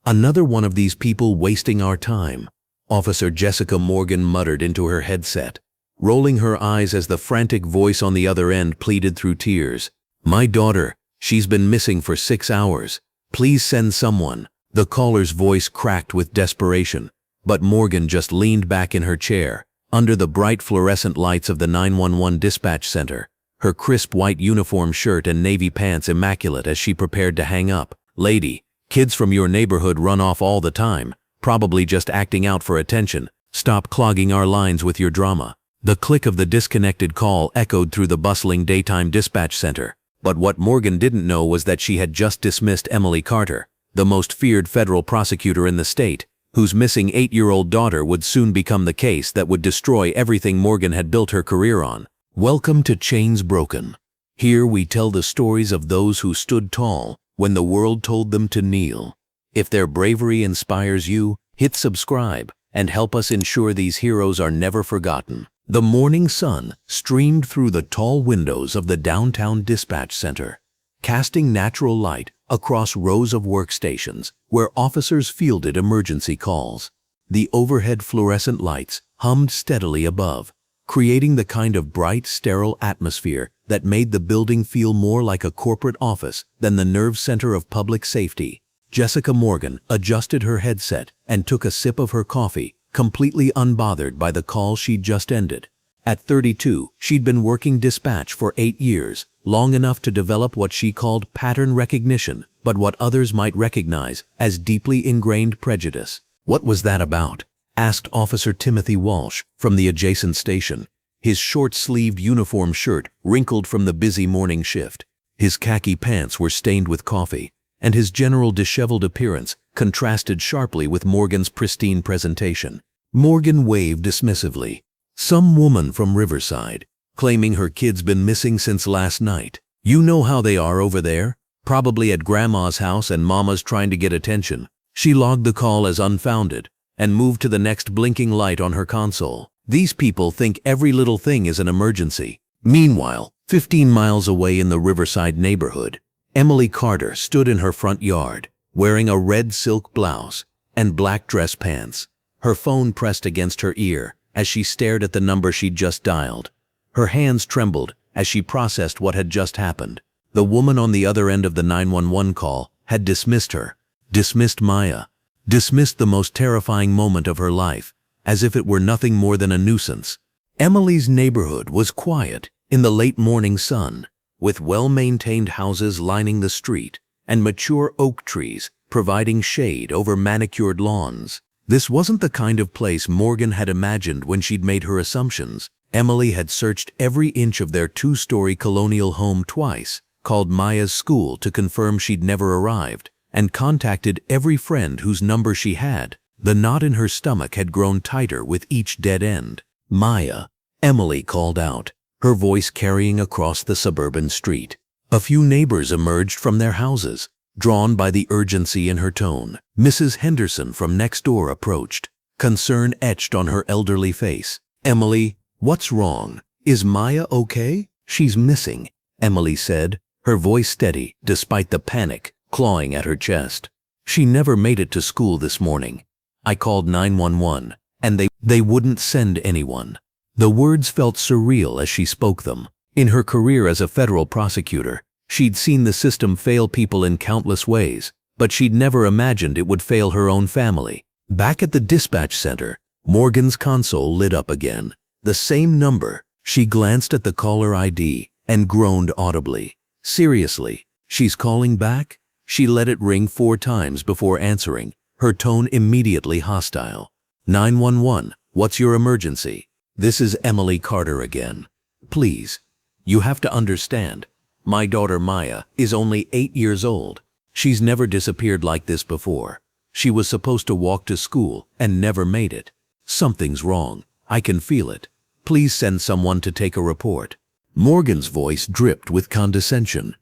Another one of these people wasting our time, Officer Jessica Morgan muttered into her headset, rolling her eyes as the frantic voice on the other end pleaded through tears. "My daughter, she's been missing for 6 hours. Please send someone." The caller's voice cracked with desperation, but Morgan just leaned back in her chair, under the bright fluorescent lights of the 911 dispatch center, her crisp white uniform shirt and navy pants immaculate as she prepared to hang up. "Lady, kids from your neighborhood run off all the time, probably just acting out for attention. Stop clogging our lines with your drama." The click of the disconnected call echoed through the bustling daytime dispatch center. But what Morgan didn't know was that she had just dismissed Emily Carter, the most feared federal prosecutor in the state, whose missing 8-year-old daughter would soon become the case that would destroy everything Morgan had built her career on. Welcome to Chains Broken. Here we tell the stories of those who stood tall when the world told them to kneel. If their bravery inspires you, hit subscribe and help us ensure these heroes are never forgotten. The morning sun streamed through the tall windows of the downtown dispatch center, casting natural light across rows of workstations where officers fielded emergency calls. The overhead fluorescent lights hummed steadily above, creating the kind of bright, sterile atmosphere that made the building feel more like a corporate office than the nerve center of public safety. Jessica Morgan adjusted her headset and took a sip of her coffee, completely unbothered by the call she'd just ended. At 32, she'd been working dispatch for 8 years, long enough to develop what she called pattern recognition, but what others might recognize as deeply ingrained prejudice. "What was that about?" asked Officer Timothy Walsh from the adjacent station, his short-sleeved uniform shirt wrinkled from the busy morning shift. His khaki pants were stained with coffee, and his general disheveled appearance contrasted sharply with Morgan's pristine presentation. Morgan waved dismissively. "Some woman from Riverside, claiming her kid's been missing since last night. You know how they are over there, probably at Grandma's house and Mama's trying to get attention." She logged the call as unfounded and moved to the next blinking light on her console. These people think every little thing is an emergency. Meanwhile, 15 miles away in the Riverside neighborhood, Emily Carter stood in her front yard, wearing a red silk blouse and black dress pants, her phone pressed against her ear as she stared at the number she'd just dialed. Her hands trembled as she processed what had just happened. The woman on the other end of the 911 call had dismissed her, dismissed Maya, dismissed the most terrifying moment of her life, as if it were nothing more than a nuisance. Emily's neighborhood was quiet in the late morning sun, with well-maintained houses lining the street and mature oak trees providing shade over manicured lawns. This wasn't the kind of place Morgan had imagined when she'd made her assumptions. Emily had searched every inch of their 2-story colonial home twice, called Maya's school to confirm she'd never arrived, and contacted every friend whose number she had. The knot in her stomach had grown tighter with each dead end. "Maya," Emily called out, her voice carrying across the suburban street. A few neighbors emerged from their houses, drawn by the urgency in her tone. Mrs. Henderson from next door approached, concern etched on her elderly face. "Emily, what's wrong? Is Maya okay?" "She's missing," Emily said, her voice steady despite the panic clawing at her chest. "She never made it to school this morning. I called 911, and they wouldn't send anyone." The words felt surreal as she spoke them. In her career as a federal prosecutor, she'd seen the system fail people in countless ways, but she'd never imagined it would fail her own family. Back at the dispatch center, Morgan's console lit up again. The same number. She glanced at the caller ID and groaned audibly. "Seriously, she's calling back?" She let it ring 4 times before answering, her tone immediately hostile. 911, what's your emergency? This is Emily Carter again. Please, you have to understand. My daughter Maya is only 8 years old. She's never disappeared like this before. She was supposed to walk to school and never made it. Something's wrong. I can feel it. Please send someone to take a report. Morgan's voice dripped with condescension.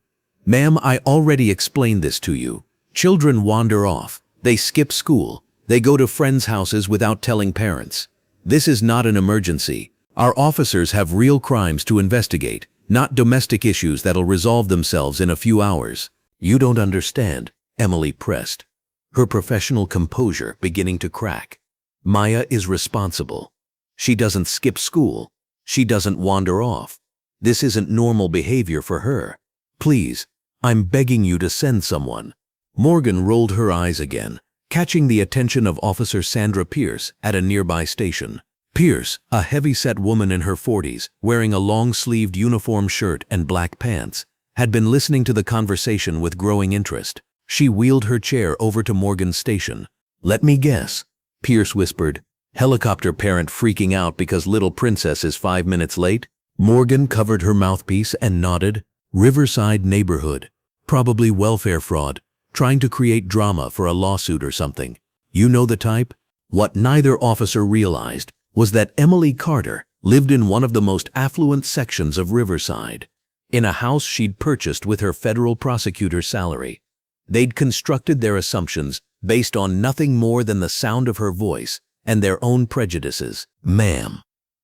Ma'am, I already explained this to you. Children wander off. They skip school. They go to friends' houses without telling parents. This is not an emergency. Our officers have real crimes to investigate, not domestic issues that'll resolve themselves in a few hours. You don't understand, Emily pressed. her professional composure beginning to crack. Maya is responsible. She doesn't skip school. She doesn't wander off. This isn't normal behavior for her. Please, I'm begging you to send someone. Morgan rolled her eyes again, catching the attention of Officer Sandra Pierce at a nearby station. Pierce, a heavy-set woman in her 40s, wearing a long-sleeved uniform shirt and black pants, had been listening to the conversation with growing interest. She wheeled her chair over to Morgan's station. "Let me guess," Pierce whispered. "Helicopter parent freaking out because little princess is 5 minutes late?" Morgan covered her mouthpiece and nodded. "Riverside neighborhood. Probably welfare fraud, trying to create drama for a lawsuit or something. You know the type?" What neither officer realized was that Emily Carter lived in one of the most affluent sections of Riverside, in a house she'd purchased with her federal prosecutor's salary. They'd constructed their assumptions based on nothing more than the sound of her voice and their own prejudices. "Ma'am,"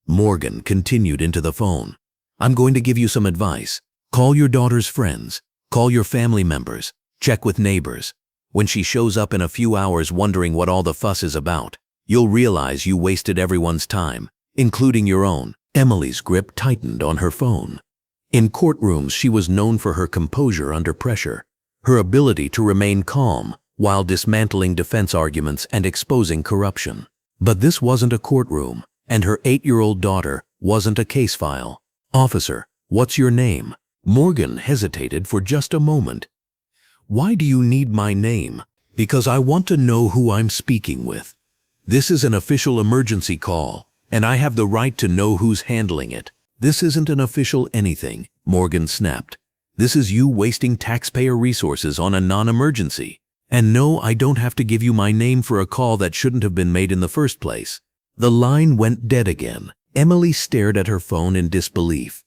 Morgan continued into the phone, "I'm going to give you some advice. Call your daughter's friends. Call your family members. Check with neighbors. When she shows up in a few hours wondering what all the fuss is about, you'll realize you wasted everyone's time, including your own." Emily's grip tightened on her phone. In courtrooms, she was known for her composure under pressure, her ability to remain calm while dismantling defense arguments and exposing corruption. But this wasn't a courtroom, and her 8-year-old daughter wasn't a case file. "Officer, what's your name?" Morgan hesitated for just a moment. "Why do you need my name?" "Because I want to know who I'm speaking with. This is an official emergency call, and I have the right to know who's handling it." "This isn't an official anything," Morgan snapped. "This is you wasting taxpayer resources on a non-emergency. And no, I don't have to give you my name for a call that shouldn't have been made in the first place." The line went dead again. Emily stared at her phone in disbelief.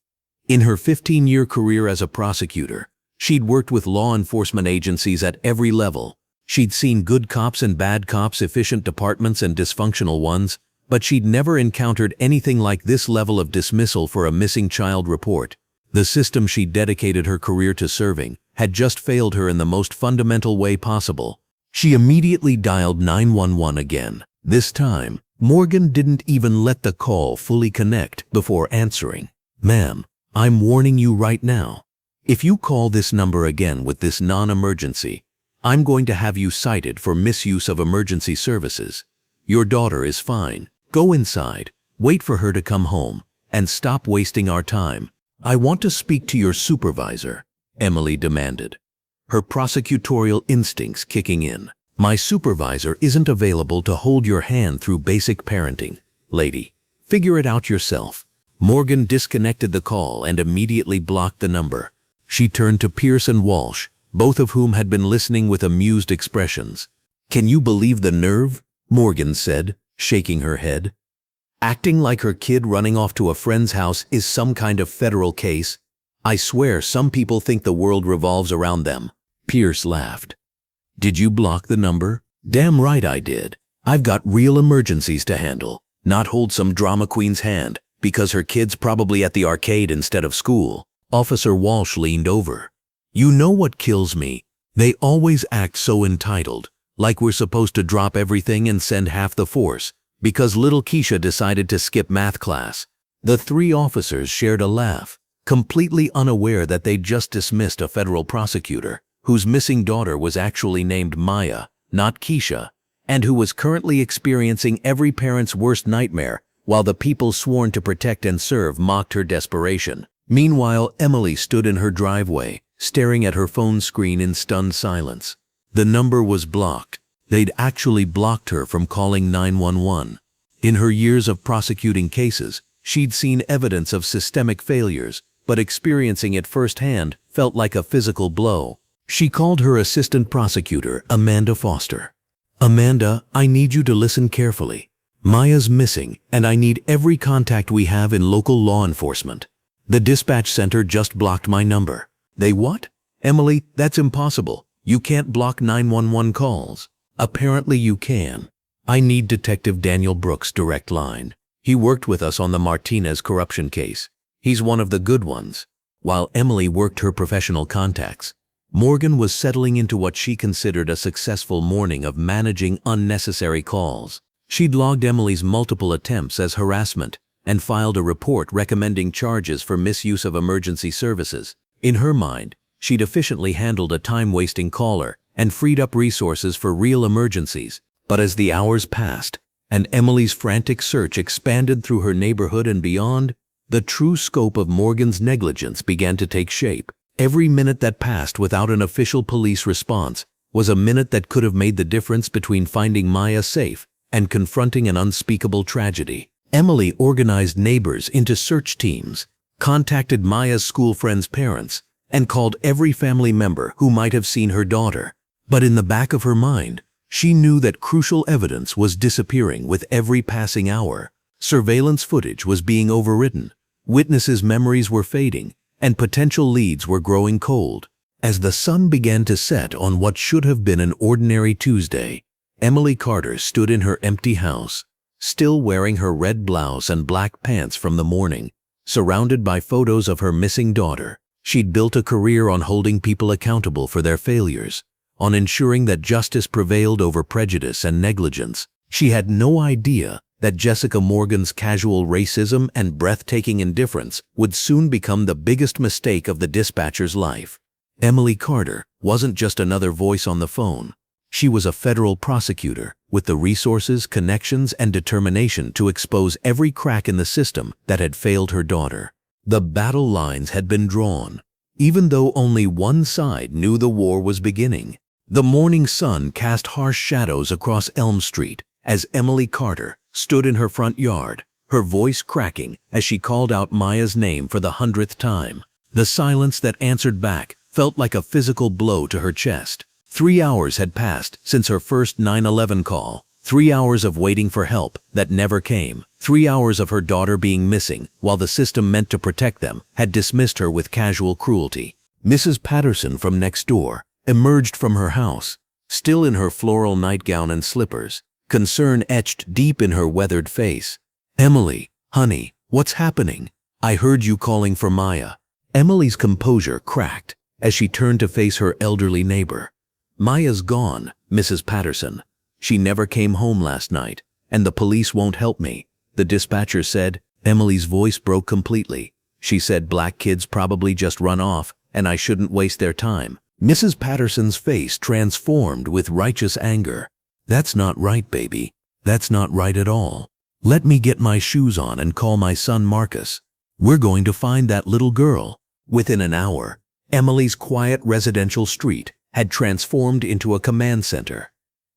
In her 15-year career as a prosecutor, she'd worked with law enforcement agencies at every level. She'd seen good cops and bad cops, efficient departments and dysfunctional ones, but she'd never encountered anything like this level of dismissal for a missing child report. The system she'd dedicated her career to serving had just failed her in the most fundamental way possible. She immediately dialed 911 again. This time, Morgan didn't even let the call fully connect before answering. "Ma'am, I'm warning you right now. If you call this number again with this non-emergency, I'm going to have you cited for misuse of emergency services. Your daughter is fine. Go inside, wait for her to come home, and stop wasting our time." "I want to speak to your supervisor," Emily demanded, her prosecutorial instincts kicking in. "My supervisor isn't available to hold your hand through basic parenting, lady. Figure it out yourself." Morgan disconnected the call and immediately blocked the number. She turned to Pierce and Walsh, both of whom had been listening with amused expressions. "Can you believe the nerve?" Morgan said, shaking her head. "Acting like her kid running off to a friend's house is some kind of federal case. I swear some people think the world revolves around them." Pierce laughed. "Did you block the number?" "Damn right I did. I've got real emergencies to handle, not hold some drama queen's hand because her kid's probably at the arcade instead of school." Officer Walsh leaned over. "You know what kills me? They always act so entitled, like we're supposed to drop everything and send half the force because little Keisha decided to skip math class." The three officers shared a laugh, completely unaware that they'd just dismissed a federal prosecutor whose missing daughter was actually named Maya, not Keisha, and who was currently experiencing every parent's worst nightmare while the people sworn to protect and serve mocked her desperation. Meanwhile, Emily stood in her driveway, staring at her phone screen in stunned silence. The number was blocked. They'd actually blocked her from calling 911. In her years of prosecuting cases, she'd seen evidence of systemic failures, but experiencing it firsthand felt like a physical blow. She called her assistant prosecutor, Amanda Foster. "Amanda, I need you to listen carefully. Maya's missing, and I need every contact we have in local law enforcement. The dispatch center just blocked my number." "They what?" "Emily, that's impossible. You can't block 911 calls." "Apparently you can. I need Detective Daniel Brooks' direct line. He worked with us on the Martinez corruption case. He's one of the good ones." While Emily worked her professional contacts, Morgan was settling into what she considered a successful morning of managing unnecessary calls. She'd logged Emily's multiple attempts as harassment and filed a report recommending charges for misuse of emergency services. In her mind, she'd efficiently handled a time-wasting caller and freed up resources for real emergencies. But as the hours passed and Emily's frantic search expanded through her neighborhood and beyond, the true scope of Morgan's negligence began to take shape. Every minute that passed without an official police response was a minute that could have made the difference between finding Maya safe and confronting an unspeakable tragedy. Emily organized neighbors into search teams, contacted Maya's school friends' parents, and called every family member who might have seen her daughter. But in the back of her mind, she knew that crucial evidence was disappearing with every passing hour. Surveillance footage was being overwritten, witnesses' memories were fading, and potential leads were growing cold. As the sun began to set on what should have been an ordinary Tuesday, Emily Carter stood in her empty house, still wearing her red blouse and black pants from the morning, surrounded by photos of her missing daughter. She'd built a career on holding people accountable for their failures, on ensuring that justice prevailed over prejudice and negligence. She had no idea that Jessica Morgan's casual racism and breathtaking indifference would soon become the biggest mistake of the dispatcher's life. Emily Carter wasn't just another voice on the phone. She was a federal prosecutor with the resources, connections, and determination to expose every crack in the system that had failed her daughter. The battle lines had been drawn, even though only one side knew the war was beginning. The morning sun cast harsh shadows across Elm Street as Emily Carter stood in her front yard, her voice cracking as she called out Maya's name for the 100th time. The silence that answered back felt like a physical blow to her chest. 3 hours had passed since her first 911 call, 3 hours of waiting for help that never came, 3 hours of her daughter being missing while the system meant to protect them had dismissed her with casual cruelty. Mrs. Patterson from next door emerged from her house, still in her floral nightgown and slippers, concern etched deep in her weathered face. "Emily, honey, what's happening? I heard you calling for Maya." Emily's composure cracked as she turned to face her elderly neighbor. "Maya's gone, Mrs. Patterson. She never came home last night, and the police won't help me," the dispatcher said. Emily's voice broke completely. She said black kids probably just run off, and I shouldn't waste their time. Mrs. Patterson's face transformed with righteous anger. "That's not right, baby. That's not right at all. Let me get my shoes on and call my son Marcus. We're going to find that little girl." Within an hour, Emily's quiet residential street had transformed into a command center.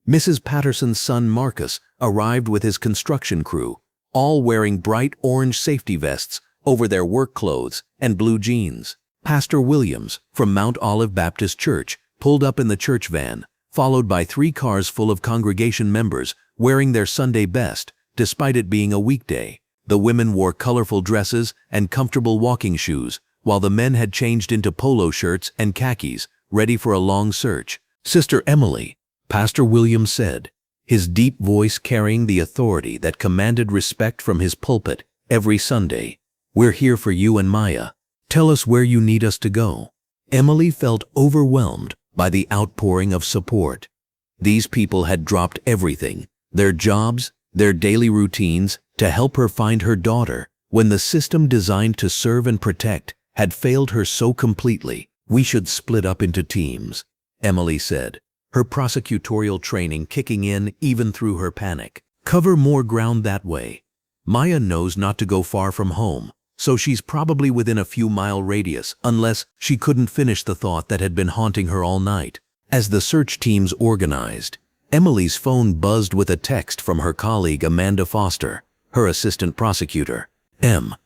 Mrs. Patterson's son Marcus arrived with his construction crew, all wearing bright orange safety vests over their work clothes and blue jeans. Pastor Williams from Mount Olive Baptist Church pulled up in the church van, followed by 3 cars full of congregation members wearing their Sunday best, despite it being a weekday. The women wore colorful dresses and comfortable walking shoes, while the men had changed into polo shirts and khakis, ready for a long search. "Sister Emily," Pastor Williams said, his deep voice carrying the authority that commanded respect from his pulpit every Sunday, "we're here for you and Maya. Tell us where you need us to go." Emily felt overwhelmed by the outpouring of support. These people had dropped everything, their jobs, their daily routines, to help her find her daughter when the system designed to serve and protect had failed her so completely. "We should split up into teams," Emily said, her prosecutorial training kicking in even through her panic. "Cover more ground that way. Maya knows not to go far from home, so she's probably within a few-mile radius, unless..." She couldn't finish the thought that had been haunting her all night. As the search teams organized, Emily's phone buzzed with a text from her colleague Amanda Foster, her assistant prosecutor.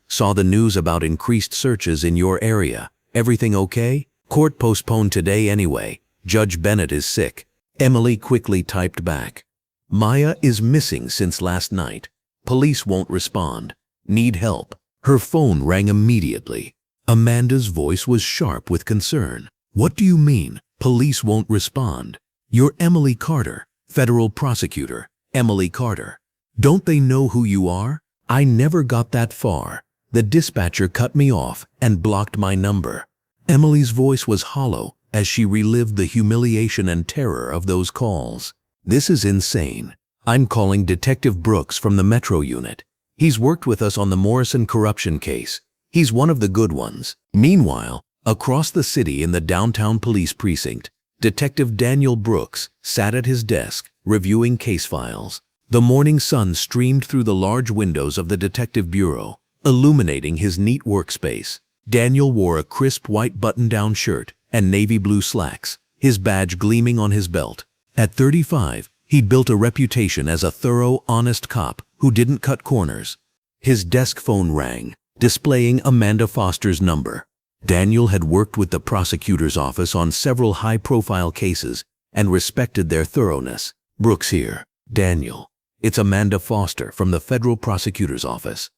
"Saw the news about increased searches in your area. Everything okay? Court postponed today anyway. Judge Bennett is sick." Emily quickly typed back, "Maya is missing since last night. Police won't respond. Need help." Her phone rang immediately. Amanda's voice was sharp with concern. "What do you mean, police won't respond? You're Emily Carter, federal prosecutor, Emily Carter. Don't they know who you are?" "I never got that far. The dispatcher cut me off and blocked my number." Emily's voice was hollow as she relived the humiliation and terror of those calls. "This is insane. I'm calling Detective Brooks from the Metro Unit. He's worked with us on the Morrison corruption case. He's one of the good ones." Meanwhile, across the city in the downtown police precinct, Detective Daniel Brooks sat at his desk, reviewing case files. The morning sun streamed through the large windows of the Detective Bureau, illuminating his neat workspace. Daniel wore a crisp white button-down shirt and navy blue slacks, his badge gleaming on his belt. At 35, he'd built a reputation as a thorough, honest cop who didn't cut corners. His desk phone rang, displaying Amanda Foster's number. Daniel had worked with the prosecutor's office on several high-profile cases and respected their thoroughness. "Brooks here. Daniel. It's Amanda Foster from the federal prosecutor's office.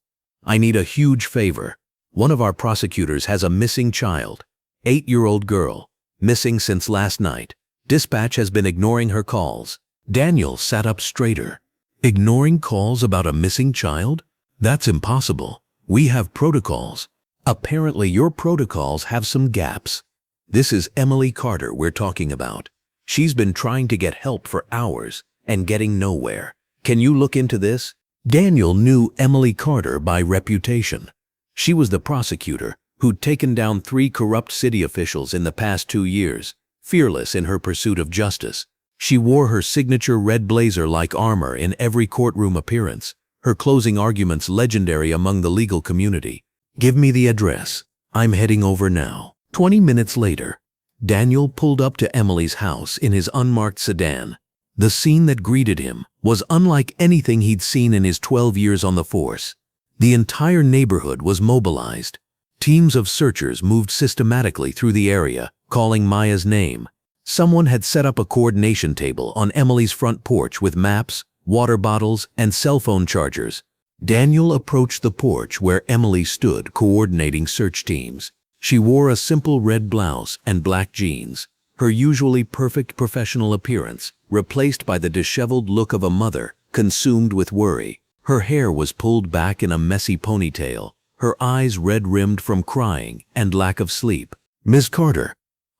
I need a huge favor. One of our prosecutors has a missing child, 8-year-old girl, missing since last night. Dispatch has been ignoring her calls." Daniel sat up straighter. "Ignoring calls about a missing child? That's impossible. We have protocols." "Apparently your protocols have some gaps. This is Emily Carter we're talking about. She's been trying to get help for hours and getting nowhere. Can you look into this?" Daniel knew Emily Carter by reputation. She was the prosecutor who'd taken down 3 corrupt city officials in the past 2 years, fearless in her pursuit of justice. She wore her signature red blazer-like armor in every courtroom appearance, her closing arguments legendary among the legal community. "Give me the address. I'm heading over now." 20 minutes later, Daniel pulled up to Emily's house in his unmarked sedan. The scene that greeted him was unlike anything he'd seen in his 12 years on the force. The entire neighborhood was mobilized. Teams of searchers moved systematically through the area, calling Maya's name. Someone had set up a coordination table on Emily's front porch with maps, water bottles, and cell phone chargers. Daniel approached the porch where Emily stood coordinating search teams. She wore a simple red blouse and black jeans, her usually perfect professional appearance replaced by the disheveled look of a mother consumed with worry. Her hair was pulled back in a messy ponytail, her eyes red-rimmed from crying and lack of sleep. "Miss Carter,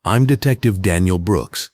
I'm Detective Daniel Brooks.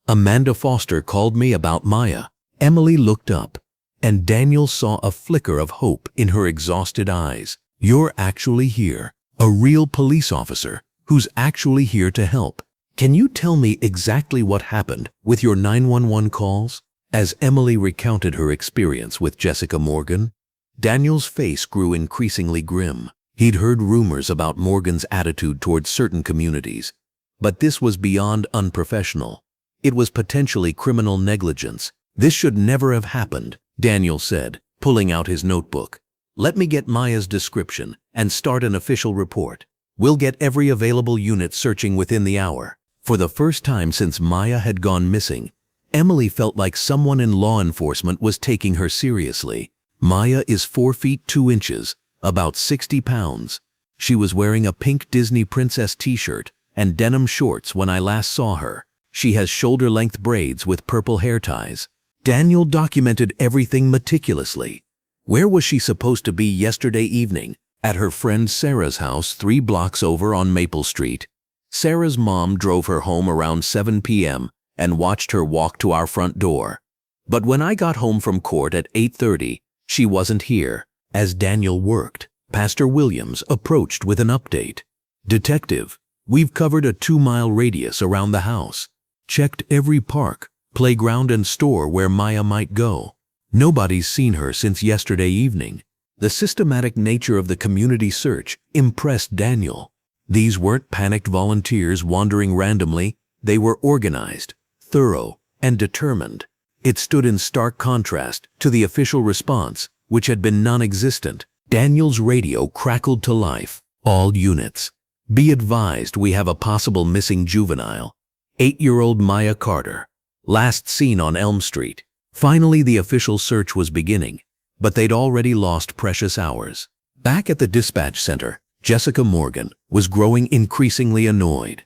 Amanda Foster called me about Maya." Emily looked up, and Daniel saw a flicker of hope in her exhausted eyes. "You're actually here, a real police officer who's actually here to help. Can you tell me exactly what happened with your 911 calls?" As Emily recounted her experience with Jessica Morgan, Daniel's face grew increasingly grim. He'd heard rumors about Morgan's attitude towards certain communities, but this was beyond unprofessional. It was potentially criminal negligence. "This should never have happened," Daniel said, pulling out his notebook. "Let me get Maya's description and start an official report. We'll get every available unit searching within the hour." For the first time since Maya had gone missing, Emily felt like someone in law enforcement was taking her seriously. Maya is 4 feet 2 inches, about 60 pounds. She was wearing a pink Disney princess t-shirt and denim shorts when I last saw her. She has shoulder-length braids with purple hair ties. Daniel documented everything meticulously. Where was she supposed to be yesterday evening? At her friend Sarah's house 3 blocks over on Maple Street. Sarah's mom drove her home around 7 p.m. and watched her walk to our front door. But when I got home from court at 8:30, she wasn't here. As Daniel worked, Pastor Williams approached with an update. "Detective, we've covered a 2-mile radius around the house. Checked every park, playground and store where Maya might go. Nobody's seen her since yesterday evening." The systematic nature of the community search impressed Daniel. These weren't panicked volunteers wandering randomly. They were organized, thorough, and determined. It stood in stark contrast to the official response, which had been non-existent. Daniel's radio crackled to life. "All units, be advised we have a possible missing juvenile. 8-year-old Maya Carter, last seen on Elm Street." Finally, the official search was beginning, but they'd already lost precious hours. Back at the dispatch center, Jessica Morgan was growing increasingly annoyed.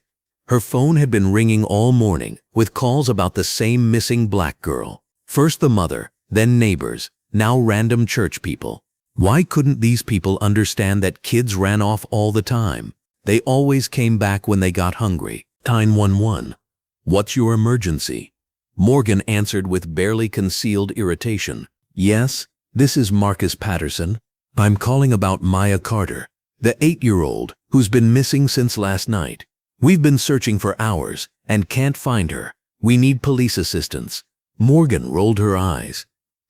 Her phone had been ringing all morning with calls about the same missing black girl. First the mother, then neighbors, now random church people. Why couldn't these people understand that kids ran off all the time? They always came back when they got hungry. 911. What's your emergency? Morgan answered with barely concealed irritation. Yes, this is Marcus Patterson. I'm calling about Maya Carter, the 8-year-old who's been missing since last night. We've been searching for hours and can't find her. We need police assistance. Morgan rolled her eyes.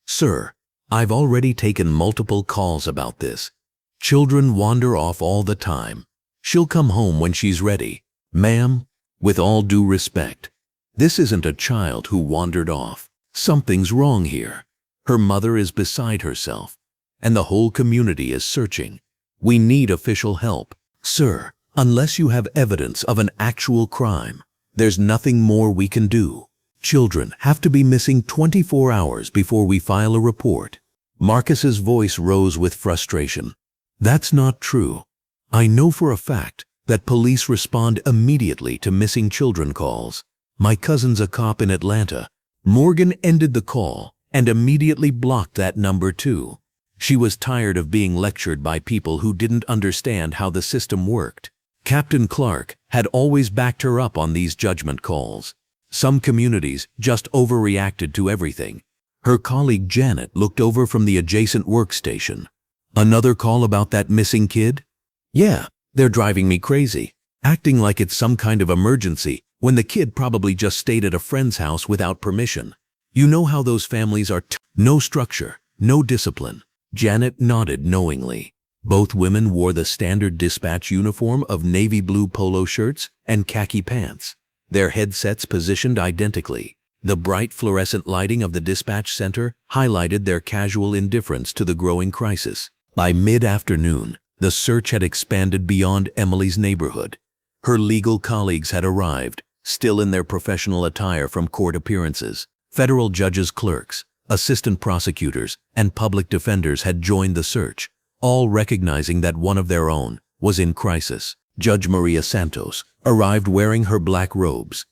Sir, I've already taken multiple calls about this. Children wander off all the time. She'll come home when she's ready. Ma'am, with all due respect, this isn't a child who wandered off. Something's wrong here. Her mother is beside herself, and the whole community is searching. We need official help. Sir, unless you have evidence of an actual crime, there's nothing more we can do. Children have to be missing 24 hours before we file a report. Marcus's voice rose with frustration. That's not true. I know for a fact that police respond immediately to missing children calls. My cousin's a cop in Atlanta. Morgan ended the call and immediately blocked that number too. She was tired of being lectured by people who didn't understand how the system worked. Captain Clark had always backed her up on these judgment calls. Some communities just overreacted to everything. Her colleague Janet looked over from the adjacent workstation. Another call about that missing kid? Yeah, they're driving me crazy, acting like it's some kind of emergency when the kid probably just stayed at a friend's house without permission. You know how those families are. No structure, no discipline. Janet nodded knowingly. Both women wore the standard dispatch uniform of navy blue polo shirts and khaki pants, their headsets positioned identically. The bright fluorescent lighting of the dispatch center highlighted their casual indifference to the growing crisis. By mid-afternoon, the search had expanded beyond Emily's neighborhood. Her legal colleagues had arrived, still in their professional attire from court appearances. Federal judges' clerks, assistant prosecutors, and public defenders had joined the search, all recognizing that one of their own was in crisis. Judge Maria Santos arrived wearing her black robes,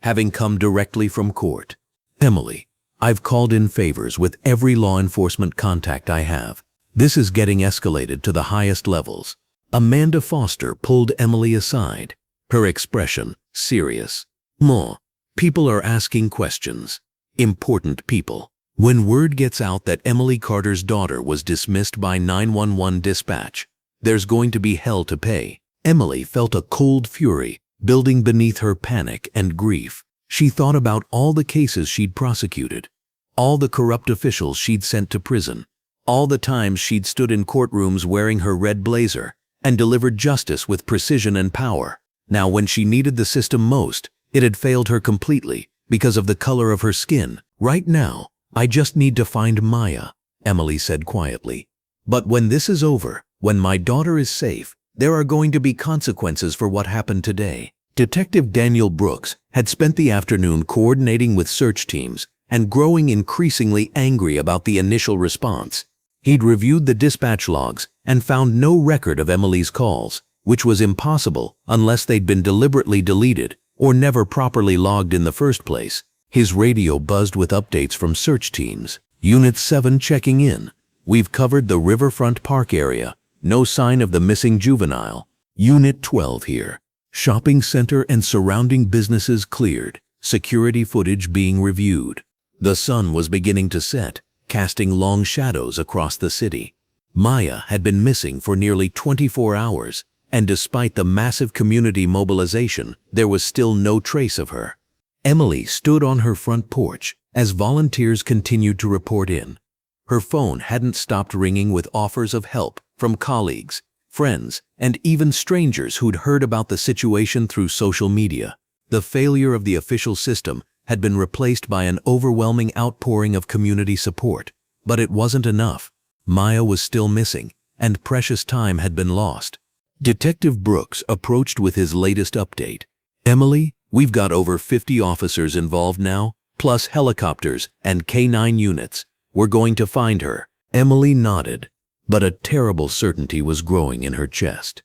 having come directly from court. Emily, I've called in favors with every law enforcement contact I have. This is getting escalated to the highest levels. Amanda Foster pulled Emily aside, her expression serious. Ma, people are asking questions. Important people. When word gets out that Emily Carter's daughter was dismissed by 911 dispatch, there's going to be hell to pay. Emily felt a cold fury building beneath her panic and grief. She thought about all the cases she'd prosecuted, all the corrupt officials she'd sent to prison, all the times she'd stood in courtrooms wearing her red blazer and delivered justice with precision and power. Now, when she needed the system most, it had failed her completely because of the color of her skin. Right now, I just need to find Maya, Emily said quietly. But when this is over, when my daughter is safe, there are going to be consequences for what happened today. Detective Daniel Brooks had spent the afternoon coordinating with search teams and growing increasingly angry about the initial response. He'd reviewed the dispatch logs and found no record of Emily's calls, which was impossible unless they'd been deliberately deleted or never properly logged in the first place. His radio buzzed with updates from search teams. Unit 7 checking in. We've covered the Riverfront Park area. No sign of the missing juvenile. Unit 12 here. Shopping center and surrounding businesses cleared. Security footage being reviewed. The sun was beginning to set, casting long shadows across the city. Maya had been missing for nearly 24 hours, and despite the massive community mobilization, there was still no trace of her. Emily stood on her front porch as volunteers continued to report in. Her phone hadn't stopped ringing with offers of help from colleagues, friends, and even strangers who'd heard about the situation through social media. The failure of the official system had been replaced by an overwhelming outpouring of community support. But it wasn't enough. Maya was still missing, and precious time had been lost. Detective Brooks approached with his latest update. Emily, we've got over 50 officers involved now, plus helicopters and K9 units. We're going to find her. Emily nodded, but a terrible certainty was growing in her chest.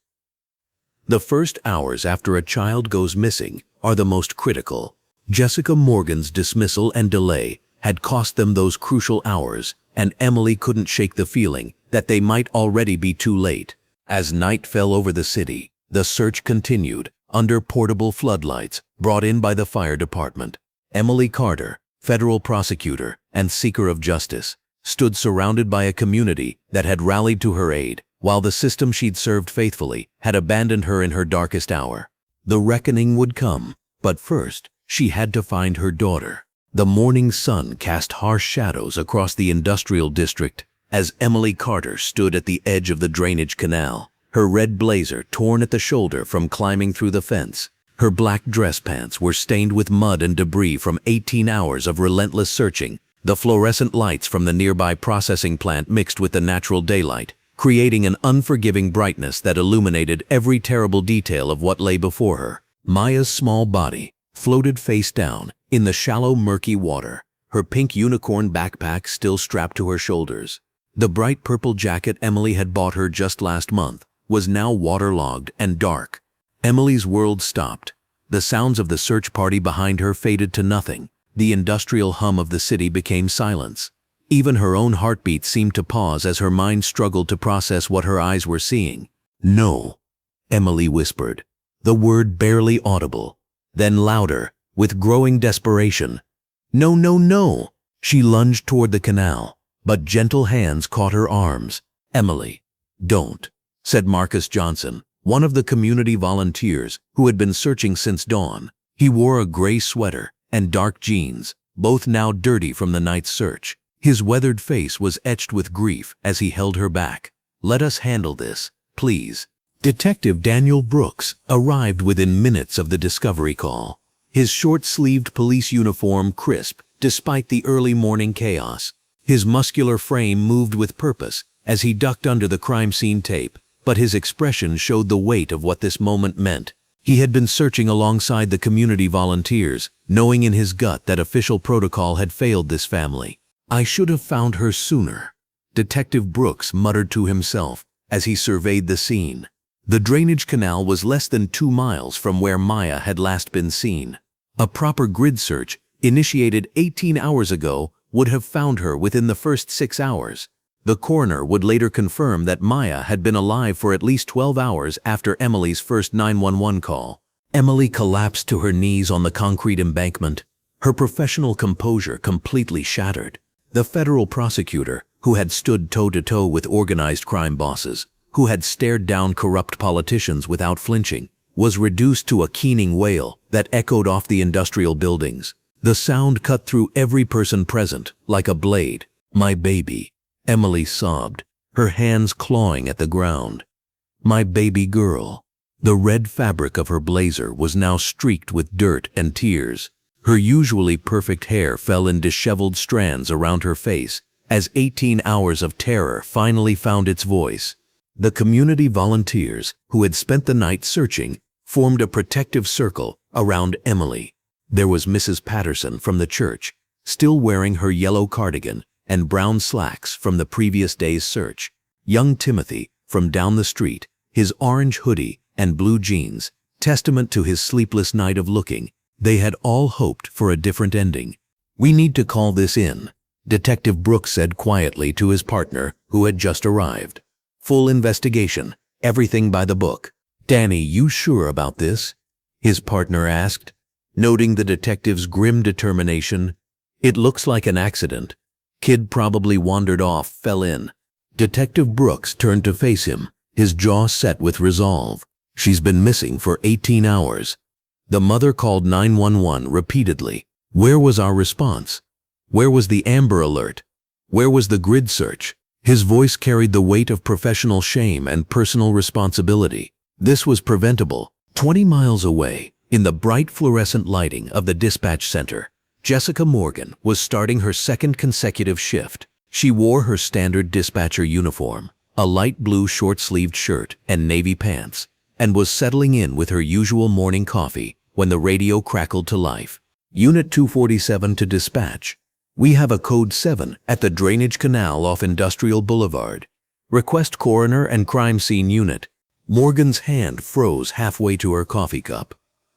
The first hours after a child goes missing are the most critical. Jessica Morgan's dismissal and delay had cost them those crucial hours, and Emily couldn't shake the feeling that they might already be too late. As night fell over the city, the search continued, under portable floodlights brought in by the fire department. Emily Carter, federal prosecutor and seeker of justice, stood surrounded by a community that had rallied to her aid, while the system she'd served faithfully had abandoned her in her darkest hour. The reckoning would come, but first, she had to find her daughter. The morning sun cast harsh shadows across the industrial district as Emily Carter stood at the edge of the drainage canal, her red blazer torn at the shoulder from climbing through the fence. Her black dress pants were stained with mud and debris from 18 hours of relentless searching. The fluorescent lights from the nearby processing plant mixed with the natural daylight, creating an unforgiving brightness that illuminated every terrible detail of what lay before her. Maya's small body floated face down in the shallow, murky water, her pink unicorn backpack still strapped to her shoulders. The bright purple jacket Emily had bought her just last month was now waterlogged and dark. Emily's world stopped. The sounds of the search party behind her faded to nothing. The industrial hum of the city became silence. Even her own heartbeat seemed to pause as her mind struggled to process what her eyes were seeing. "No," Emily whispered, the word barely audible, then louder, with growing desperation. "No, no, no!" She lunged toward the canal, but gentle hands caught her arms. "Emily, don't," said Marcus Johnson, one of the community volunteers who had been searching since dawn. He wore a gray sweater and dark jeans, both now dirty from the night's search. His weathered face was etched with grief as he held her back. "Let us handle this, please." Detective Daniel Brooks arrived within minutes of the discovery call, his short-sleeved police uniform crisp despite the early morning chaos. His muscular frame moved with purpose as he ducked under the crime scene tape, but his expression showed the weight of what this moment meant. He had been searching alongside the community volunteers, knowing in his gut that official protocol had failed this family. "I should have found her sooner," Detective Brooks muttered to himself as he surveyed the scene. The drainage canal was less than 2 miles from where Maya had last been seen. A proper grid search, initiated 18 hours ago, would have found her within the first 6 hours. The coroner would later confirm that Maya had been alive for at least 12 hours after Emily's first 911 call. Emily collapsed to her knees on the concrete embankment, her professional composure completely shattered. The federal prosecutor, who had stood toe-to-toe with organized crime bosses, who had stared down corrupt politicians without flinching, was reduced to a keening wail that echoed off the industrial buildings. The sound cut through every person present like a blade. "My baby," Emily sobbed, her hands clawing at the ground. "My baby girl." The red fabric of her blazer was now streaked with dirt and tears. Her usually perfect hair fell in disheveled strands around her face as 18 hours of terror finally found its voice. The community volunteers who had spent the night searching formed a protective circle around Emily. There was Mrs. Patterson from the church, still wearing her yellow cardigan and brown slacks from the previous day's search. Young Timothy from down the street, his orange hoodie and blue jeans, testament to his sleepless night of looking. They had all hoped for a different ending. "We need to call this in," Detective Brooks said quietly to his partner, who had just arrived. "Full investigation, everything by the book." "Danny, you sure about this?" his partner asked, noting the detective's grim determination. "It looks like an accident. Kid probably wandered off, fell in." Detective Brooks turned to face him, his jaw set with resolve. "She's been missing for 18 hours. The mother called 911 repeatedly. Where was our response? Where was the Amber Alert? Where was the grid search?" His voice carried the weight of professional shame and personal responsibility. This was preventable. 20 miles away, in the bright fluorescent lighting of the dispatch center, Jessica Morgan was starting her second consecutive shift. She wore her standard dispatcher uniform, a light blue short-sleeved shirt and navy pants, and was settling in with her usual morning coffee when the radio crackled to life. "Unit 247 to dispatch. We have a code 7 at the drainage canal off Industrial Boulevard. Request coroner and crime scene unit." Morgan's hand froze halfway to her coffee cup.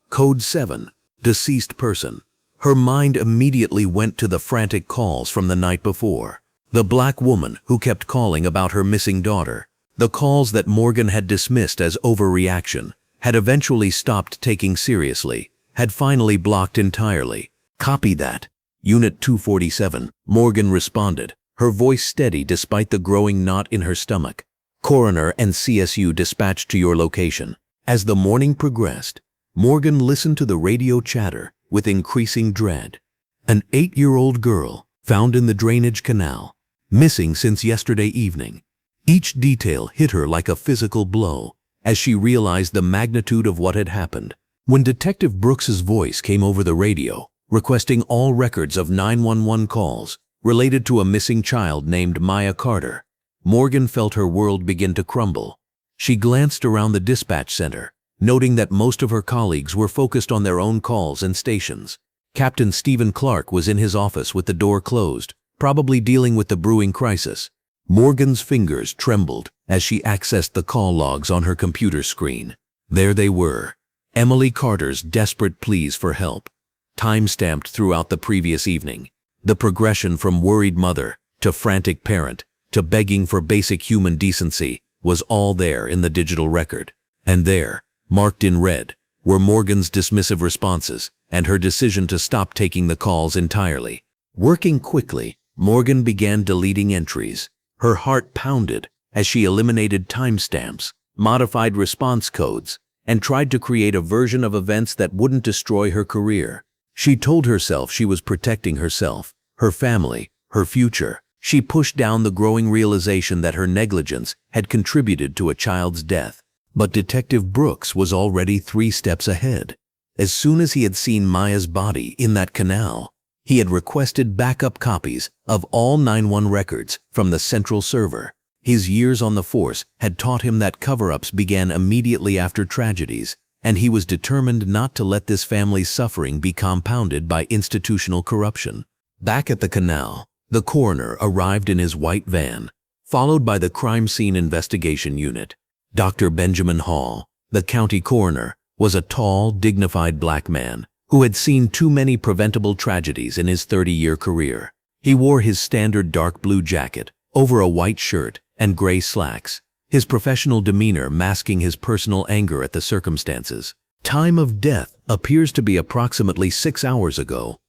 Code 7, deceased person. Her mind immediately went to the frantic calls from the night before. The black woman who kept calling about her missing daughter. The calls that Morgan had dismissed as overreaction had eventually stopped taking seriously, had finally blocked entirely. "Copy that. Unit 247, Morgan responded, her voice steady despite the growing knot in her stomach. "Coroner and CSU dispatched to your location." As the morning progressed, Morgan listened to the radio chatter with increasing dread. An 8-year-old girl found in the drainage canal, missing since yesterday evening. Each detail hit her like a physical blow as she realized the magnitude of what had happened. When Detective Brooks's voice came over the radio, requesting all records of 911 calls related to a missing child named Maya Carter, Morgan felt her world begin to crumble. She glanced around the dispatch center, noting that most of her colleagues were focused on their own calls and stations. Captain Stephen Clark was in his office with the door closed, probably dealing with the brewing crisis. Morgan's fingers trembled as she accessed the call logs on her computer screen. There they were, Emily Carter's desperate pleas for help, time-stamped throughout the previous evening. The progression from worried mother to frantic parent to begging for basic human decency was all there in the digital record. And there, marked in red, were Morgan's dismissive responses and her decision to stop taking the calls entirely. Working quickly, Morgan began deleting entries. Her heart pounded as she eliminated timestamps, modified response codes, and tried to create a version of events that wouldn't destroy her career. She told herself she was protecting herself, her family, her future. She pushed down the growing realization that her negligence had contributed to a child's death. But Detective Brooks was already 3 steps ahead. As soon as he had seen Maya's body in that canal, he had requested backup copies of all 911 records from the central server. His years on the force had taught him that cover-ups began immediately after tragedies, and he was determined not to let this family's suffering be compounded by institutional corruption. Back at the canal, the coroner arrived in his white van, followed by the crime scene investigation unit. Dr. Benjamin Hall, the county coroner, was a tall, dignified black man who had seen too many preventable tragedies in his 30-year career. He wore his standard dark blue jacket over a white shirt and gray slacks, his professional demeanor masking his personal anger at the circumstances. "Time of death appears to be approximately 6 hours ago,"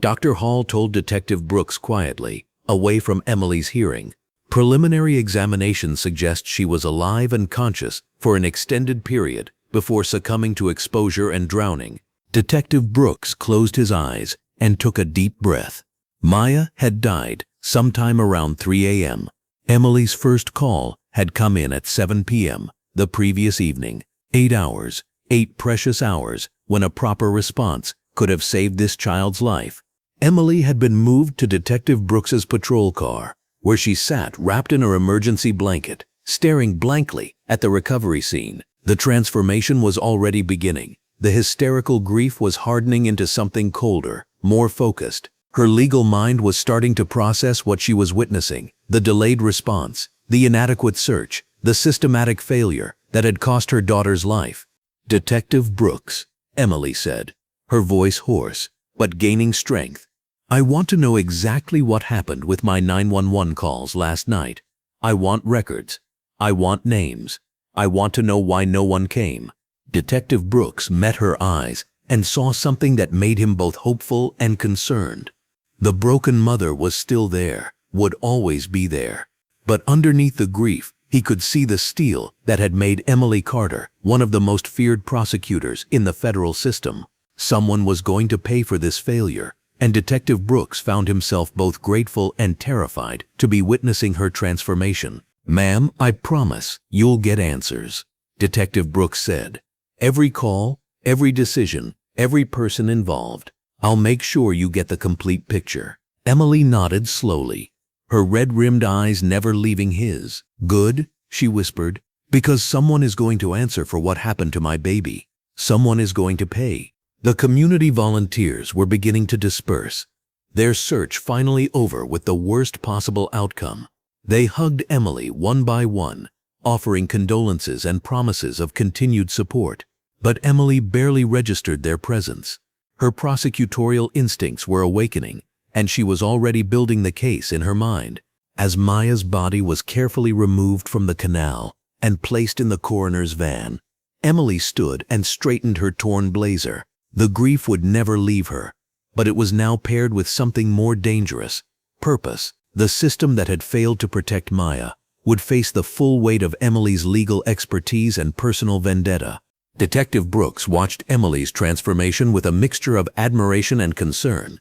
Dr. Hall told Detective Brooks quietly, away from Emily's hearing. "Preliminary examination suggests she was alive and conscious for an extended period before succumbing to exposure and drowning." Detective Brooks closed his eyes and took a deep breath. Maya had died sometime around 3 a.m. Emily's first call had come in at 7 p.m. the previous evening. 8 hours, 8 precious hours, when a proper response could have saved this child's life. Emily had been moved to Detective Brooks's patrol car, where she sat wrapped in her emergency blanket, staring blankly at the recovery scene. The transformation was already beginning. The hysterical grief was hardening into something colder, more focused. Her legal mind was starting to process what she was witnessing: the delayed response, the inadequate search, the systematic failure that had cost her daughter's life. "Detective Brooks," Emily said, her voice hoarse, but gaining strength. "I want to know exactly what happened with my 911 calls last night. I want records. I want names. I want to know why no one came." Detective Brooks met her eyes and saw something that made him both hopeful and concerned. The broken mother was still there, would always be there. But underneath the grief, he could see the steel that had made Emily Carter one of the most feared prosecutors in the federal system. Someone was going to pay for this failure, and Detective Brooks found himself both grateful and terrified to be witnessing her transformation. "Ma'am, I promise you'll get answers," Detective Brooks said. "Every call, every decision, every person involved. I'll make sure you get the complete picture." Emily nodded slowly, her red-rimmed eyes never leaving his. "Good," she whispered, "because someone is going to answer for what happened to my baby. Someone is going to pay." The community volunteers were beginning to disperse, their search finally over with the worst possible outcome. They hugged Emily one by one, offering condolences and promises of continued support. But Emily barely registered their presence. Her prosecutorial instincts were awakening, and she was already building the case in her mind. As Maya's body was carefully removed from the canal and placed in the coroner's van, Emily stood and straightened her torn blazer. The grief would never leave her, but it was now paired with something more dangerous: purpose. The system that had failed to protect Maya would face the full weight of Emily's legal expertise and personal vendetta. Detective Brooks watched Emily's transformation with a mixture of admiration and concern.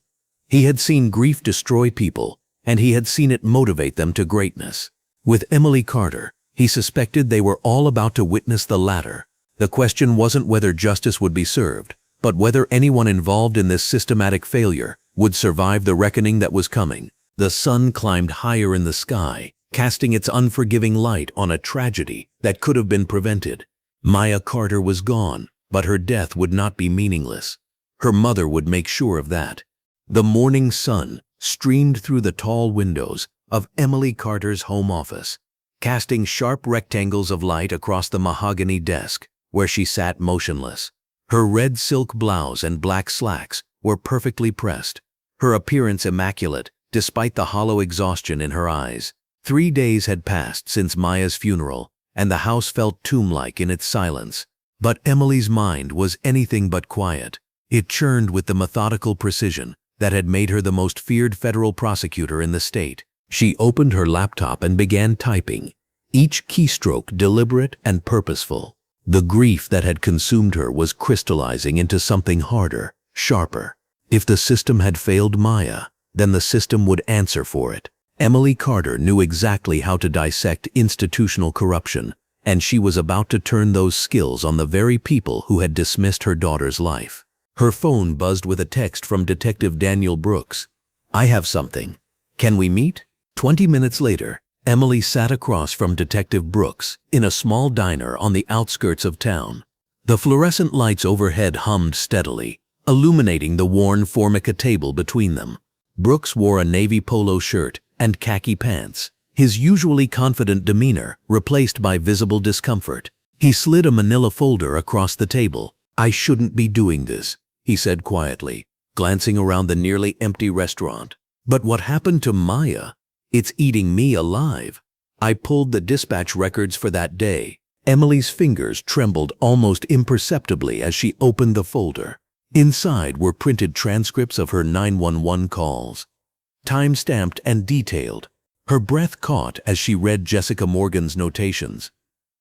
He had seen grief destroy people, and he had seen it motivate them to greatness. With Emily Carter, he suspected they were all about to witness the latter. The question wasn't whether justice would be served, but whether anyone involved in this systematic failure would survive the reckoning that was coming. The sun climbed higher in the sky, casting its unforgiving light on a tragedy that could have been prevented. Maya Carter was gone, but her death would not be meaningless. Her mother would make sure of that. The morning sun streamed through the tall windows of Emily Carter's home office, casting sharp rectangles of light across the mahogany desk where she sat motionless. Her red silk blouse and black slacks were perfectly pressed, her appearance immaculate despite the hollow exhaustion in her eyes. 3 days had passed since Maya's funeral, and the house felt tomb-like in its silence. But Emily's mind was anything but quiet. It churned with the methodical precision that had made her the most feared federal prosecutor in the state. She opened her laptop and began typing, each keystroke deliberate and purposeful. The grief that had consumed her was crystallizing into something harder, sharper. If the system had failed Maya, then the system would answer for it. Emily Carter knew exactly how to dissect institutional corruption, and she was about to turn those skills on the very people who had dismissed her daughter's life. Her phone buzzed with a text from Detective Daniel Brooks. "I have something. Can we meet?" 20 minutes later, Emily sat across from Detective Brooks in a small diner on the outskirts of town. The fluorescent lights overhead hummed steadily, illuminating the worn Formica table between them. Brooks wore a navy polo shirt and khaki pants, his usually confident demeanor replaced by visible discomfort. He slid a manila folder across the table. "I shouldn't be doing this," he said quietly, glancing around the nearly empty restaurant. "But what happened to Maya? It's eating me alive." I pulled the dispatch records for that day. Emily's fingers trembled almost imperceptibly as she opened the folder. Inside were printed transcripts of her 911 calls, time-stamped and detailed. Her breath caught as she read Jessica Morgan's notations.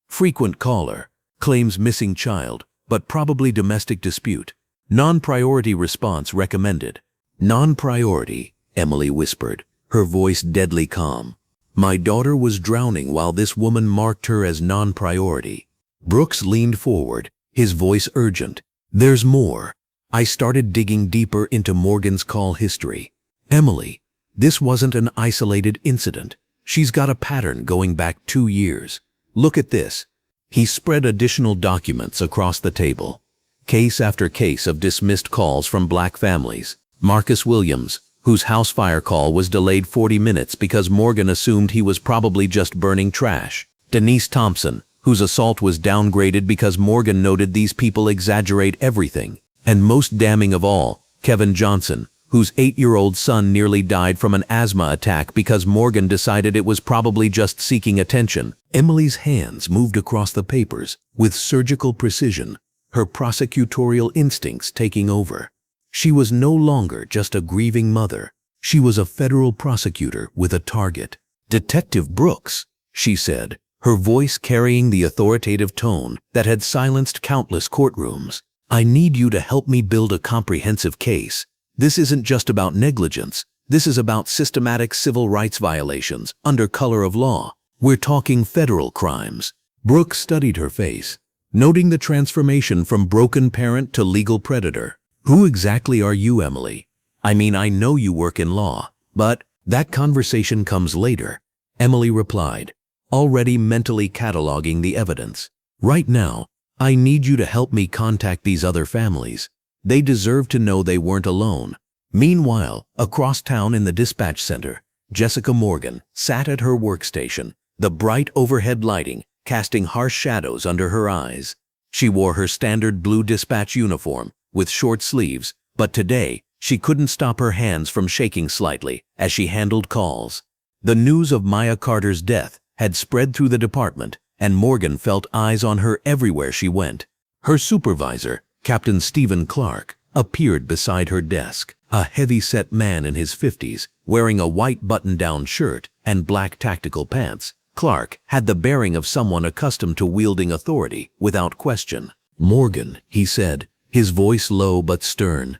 Frequent caller, claims missing child, but probably domestic dispute. Non-priority response recommended. "Non-priority," Emily whispered, her voice deadly calm. "My daughter was drowning while this woman marked her as non-priority." Brooks leaned forward, his voice urgent. "There's more." I started digging deeper into Morgan's call history. "Emily, this wasn't an isolated incident. She's got a pattern going back 2 years. Look at this." He spread additional documents across the table. Case after case of dismissed calls from black families. Marcus Williams, whose house fire call was delayed 40 minutes because Morgan assumed he was probably just burning trash. Denise Thompson, whose assault was downgraded because Morgan noted these people exaggerate everything. And most damning of all, Kevin Johnson, whose 8-year-old son nearly died from an asthma attack because Morgan decided it was probably just seeking attention. Emily's hands moved across the papers with surgical precision, her prosecutorial instincts taking over. She was no longer just a grieving mother. She was a federal prosecutor with a target. "Detective Brooks," she said, her voice carrying the authoritative tone that had silenced countless courtrooms. "I need you to help me build a comprehensive case. This isn't just about negligence. This is about systematic civil rights violations under color of law. We're talking federal crimes." Brooks studied her face, noting the transformation from broken parent to legal predator. "Who exactly are you, Emily? I mean, I know you work in law, but that conversation comes later," Emily replied, already mentally cataloging the evidence. "Right now, I need you to help me contact these other families. They deserve to know they weren't alone." Meanwhile, across town in the dispatch center, Jessica Morgan sat at her workstation, the bright overhead lighting casting harsh shadows under her eyes. She wore her standard blue dispatch uniform with short sleeves, but today she couldn't stop her hands from shaking slightly as she handled calls. The news of Maya Carter's death had spread through the department, and Morgan felt eyes on her everywhere she went. Her supervisor, Captain Stephen Clark, appeared beside her desk. A heavy-set man in his 50s, wearing a white button-down shirt and black tactical pants. Clark had the bearing of someone accustomed to wielding authority without question. "Morgan," he said, his voice low but stern.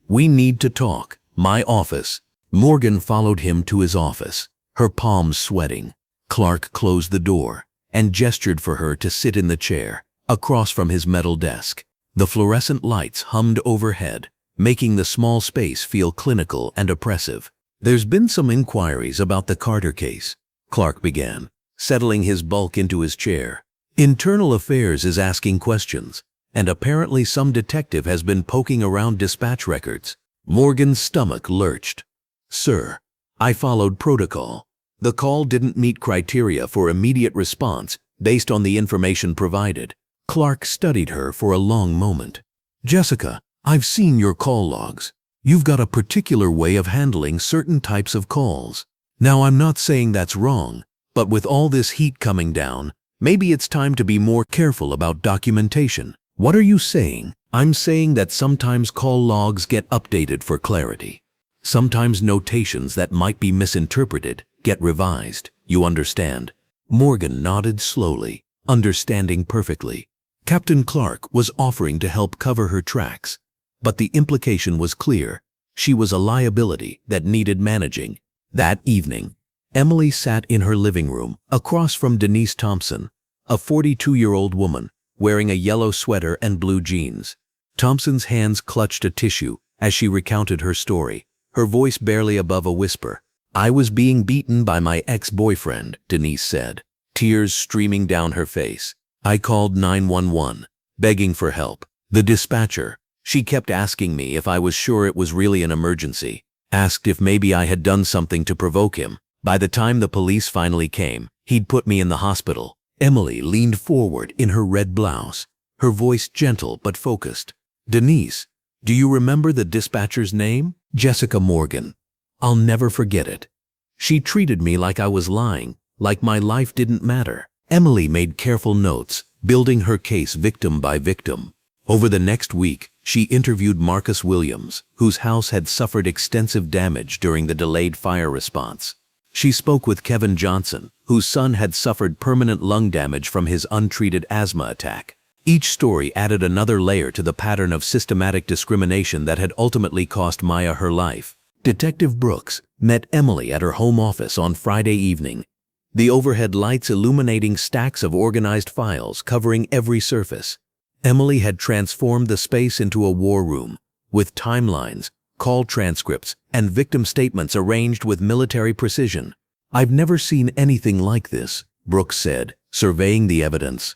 "We need to talk. My office." Morgan followed him to his office, her palms sweating. Clark closed the door and gestured for her to sit in the chair across from his metal desk. The fluorescent lights hummed overhead, making the small space feel clinical and oppressive. "There's been some inquiries about the Carter case," Clark began, settling his bulk into his chair. "Internal Affairs is asking questions, and apparently some detective has been poking around dispatch records." Morgan's stomach lurched. "Sir, I followed protocol. The call didn't meet criteria for immediate response based on the information provided." Clark studied her for a long moment. "Jessica, I've seen your call logs. You've got a particular way of handling certain types of calls. Now, I'm not saying that's wrong, but with all this heat coming down, maybe it's time to be more careful about documentation." "What are you saying?" "I'm saying that sometimes call logs get updated for clarity. Sometimes notations that might be misinterpreted get revised. You understand?" Morgan nodded slowly, understanding perfectly. Captain Clark was offering to help cover her tracks, but the implication was clear. She was a liability that needed managing. That evening, Emily sat in her living room across from Denise Thompson, a 42-year-old woman wearing a yellow sweater and blue jeans. Thompson's hands clutched a tissue as she recounted her story, her voice barely above a whisper. "I was being beaten by my ex-boyfriend," Denise said, tears streaming down her face. "I called 911, begging for help. The dispatcher, she kept asking me if I was sure it was really an emergency, asked if maybe I had done something to provoke him. By the time the police finally came, he'd put me in the hospital." Emily leaned forward in her red blouse, her voice gentle but focused. "Denise, do you remember the dispatcher's name?" "Jessica Morgan. I'll never forget it. She treated me like I was lying, like my life didn't matter." Emily made careful notes, building her case victim by victim. Over the next week, she interviewed Marcus Williams, whose house had suffered extensive damage during the delayed fire response. She spoke with Kevin Johnson, whose son had suffered permanent lung damage from his untreated asthma attack. Each story added another layer to the pattern of systematic discrimination that had ultimately cost Maya her life. Detective Brooks met Emily at her home office on Friday evening, the overhead lights illuminating stacks of organized files covering every surface. Emily had transformed the space into a war room, with timelines, call transcripts, and victim statements arranged with military precision. "I've never seen anything like this," Brooks said, surveying the evidence.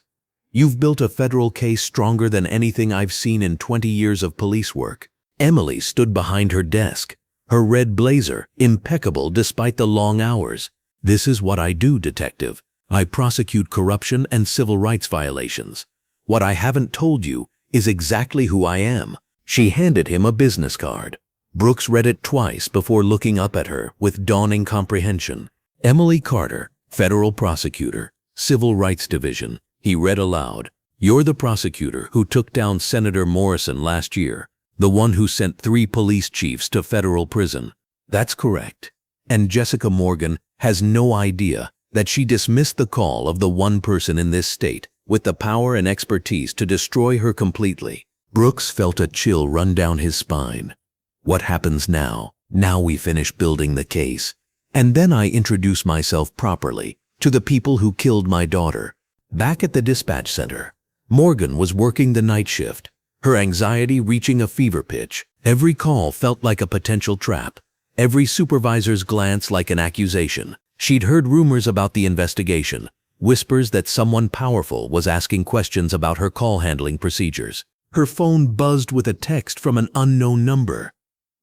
"You've built a federal case stronger than anything I've seen in 20 years of police work." Emily stood behind her desk, her red blazer impeccable despite the long hours. "This is what I do, detective. I prosecute corruption and civil rights violations. What I haven't told you is exactly who I am." She handed him a business card. Brooks read it twice before looking up at her with dawning comprehension. "Emily Carter, Federal Prosecutor, Civil Rights Division," he read aloud. "You're the prosecutor who took down Senator Morrison last year, the one who sent 3 police chiefs to federal prison." "That's correct. And Jessica Morgan has no idea that she dismissed the call of the one person in this state with the power and expertise to destroy her completely." Brooks felt a chill run down his spine. "What happens now? Now we finish building the case. And then I introduce myself properly to the people who killed my daughter." Back at the dispatch center, Morgan was working the night shift, her anxiety reaching a fever pitch. Every call felt like a potential trap, every supervisor's glance like an accusation. She'd heard rumors about the investigation, whispers that someone powerful was asking questions about her call handling procedures. Her phone buzzed with a text from an unknown number.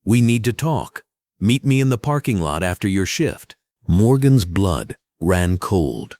"We need to talk. Meet me in the parking lot after your shift." Morgan's blood ran cold.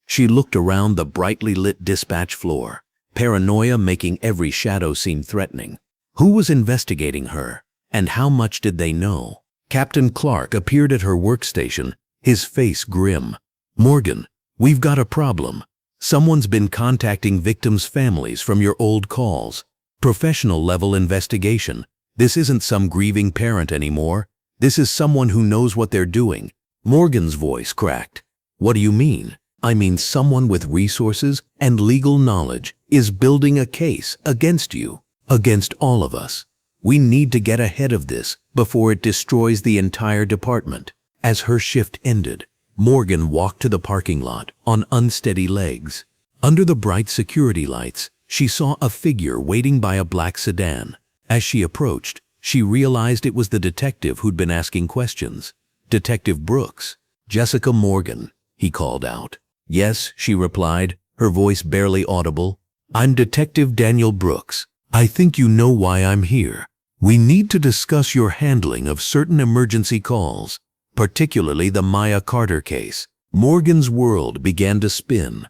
She looked around the brightly lit dispatch floor, paranoia making every shadow seem threatening. Who was investigating her, and how much did they know? Captain Clark appeared at her workstation, his face grim. "Morgan, we've got a problem. Someone's been contacting victims' families from your old calls. Professional level investigation. This isn't some grieving parent anymore. This is someone who knows what they're doing. Morgan's voice cracked. What do you mean? I mean someone with resources and legal knowledge is building a case against you, against all of us. We need to get ahead of this before it destroys the entire department. As her shift ended, Morgan walked to the parking lot on unsteady legs. Under the bright security lights, she saw a figure waiting by a black sedan. As she approached, she realized it was the detective who'd been asking questions. Detective Brooks. Jessica Morgan, he called out. Yes, she replied, her voice barely audible. I'm Detective Daniel Brooks. I think you know why I'm here. We need to discuss your handling of certain emergency calls, particularly the Maya Carter case. Morgan's world began to spin.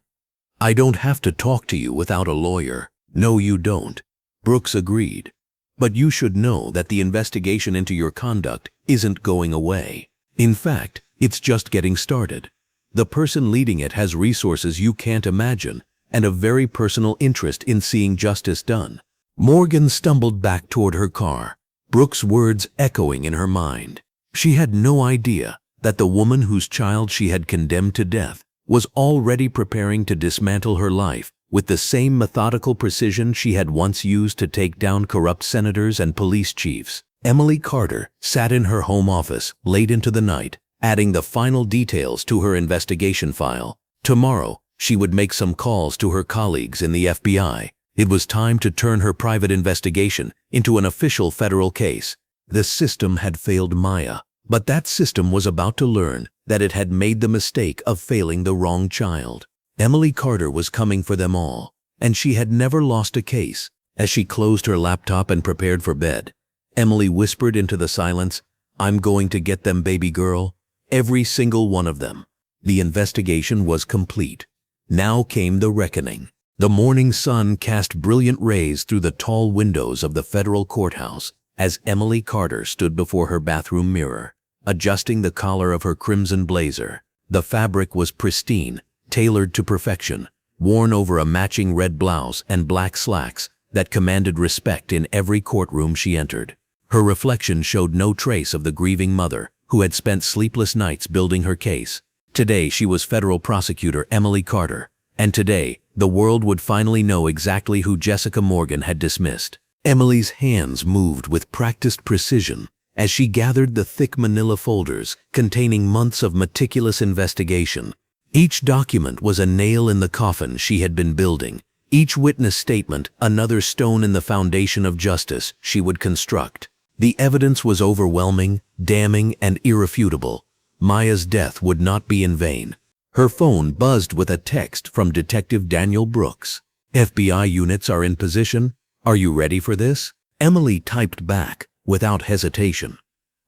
I don't have to talk to you without a lawyer. No, you don't. Brooks agreed. But you should know that the investigation into your conduct isn't going away. In fact, it's just getting started. The person leading it has resources you can't imagine and a very personal interest in seeing justice done. Morgan stumbled back toward her car, Brooks' words echoing in her mind. She had no idea that the woman whose child she had condemned to death was already preparing to dismantle her life with the same methodical precision she had once used to take down corrupt senators and police chiefs. Emily Carter sat in her home office late into the night, adding the final details to her investigation file. Tomorrow, she would make some calls to her colleagues in the FBI. It was time to turn her private investigation into an official federal case. The system had failed Maya, but that system was about to learn that it had made the mistake of failing the wrong child. Emily Carter was coming for them all, and she had never lost a case. As she closed her laptop and prepared for bed, Emily whispered into the silence, I'm going to get them, baby girl. Every single one of them. The investigation was complete. Now came the reckoning. The morning sun cast brilliant rays through the tall windows of the federal courthouse as Emily Carter stood before her bathroom mirror, adjusting the collar of her crimson blazer. The fabric was pristine, tailored to perfection, worn over a matching red blouse and black slacks that commanded respect in every courtroom she entered. Her reflection showed no trace of the grieving mother who had spent sleepless nights building her case. Today she was federal prosecutor Emily Carter, and today the world would finally know exactly who Jessica Morgan had dismissed. Emily's hands moved with practiced precision as she gathered the thick manila folders containing months of meticulous investigation. Each document was a nail in the coffin she had been building, each witness statement another stone in the foundation of justice she would construct. The evidence was overwhelming, damning, and irrefutable. Maya's death would not be in vain. Her phone buzzed with a text from Detective Daniel Brooks. FBI units are in position. Are you ready for this? Emily typed back without hesitation.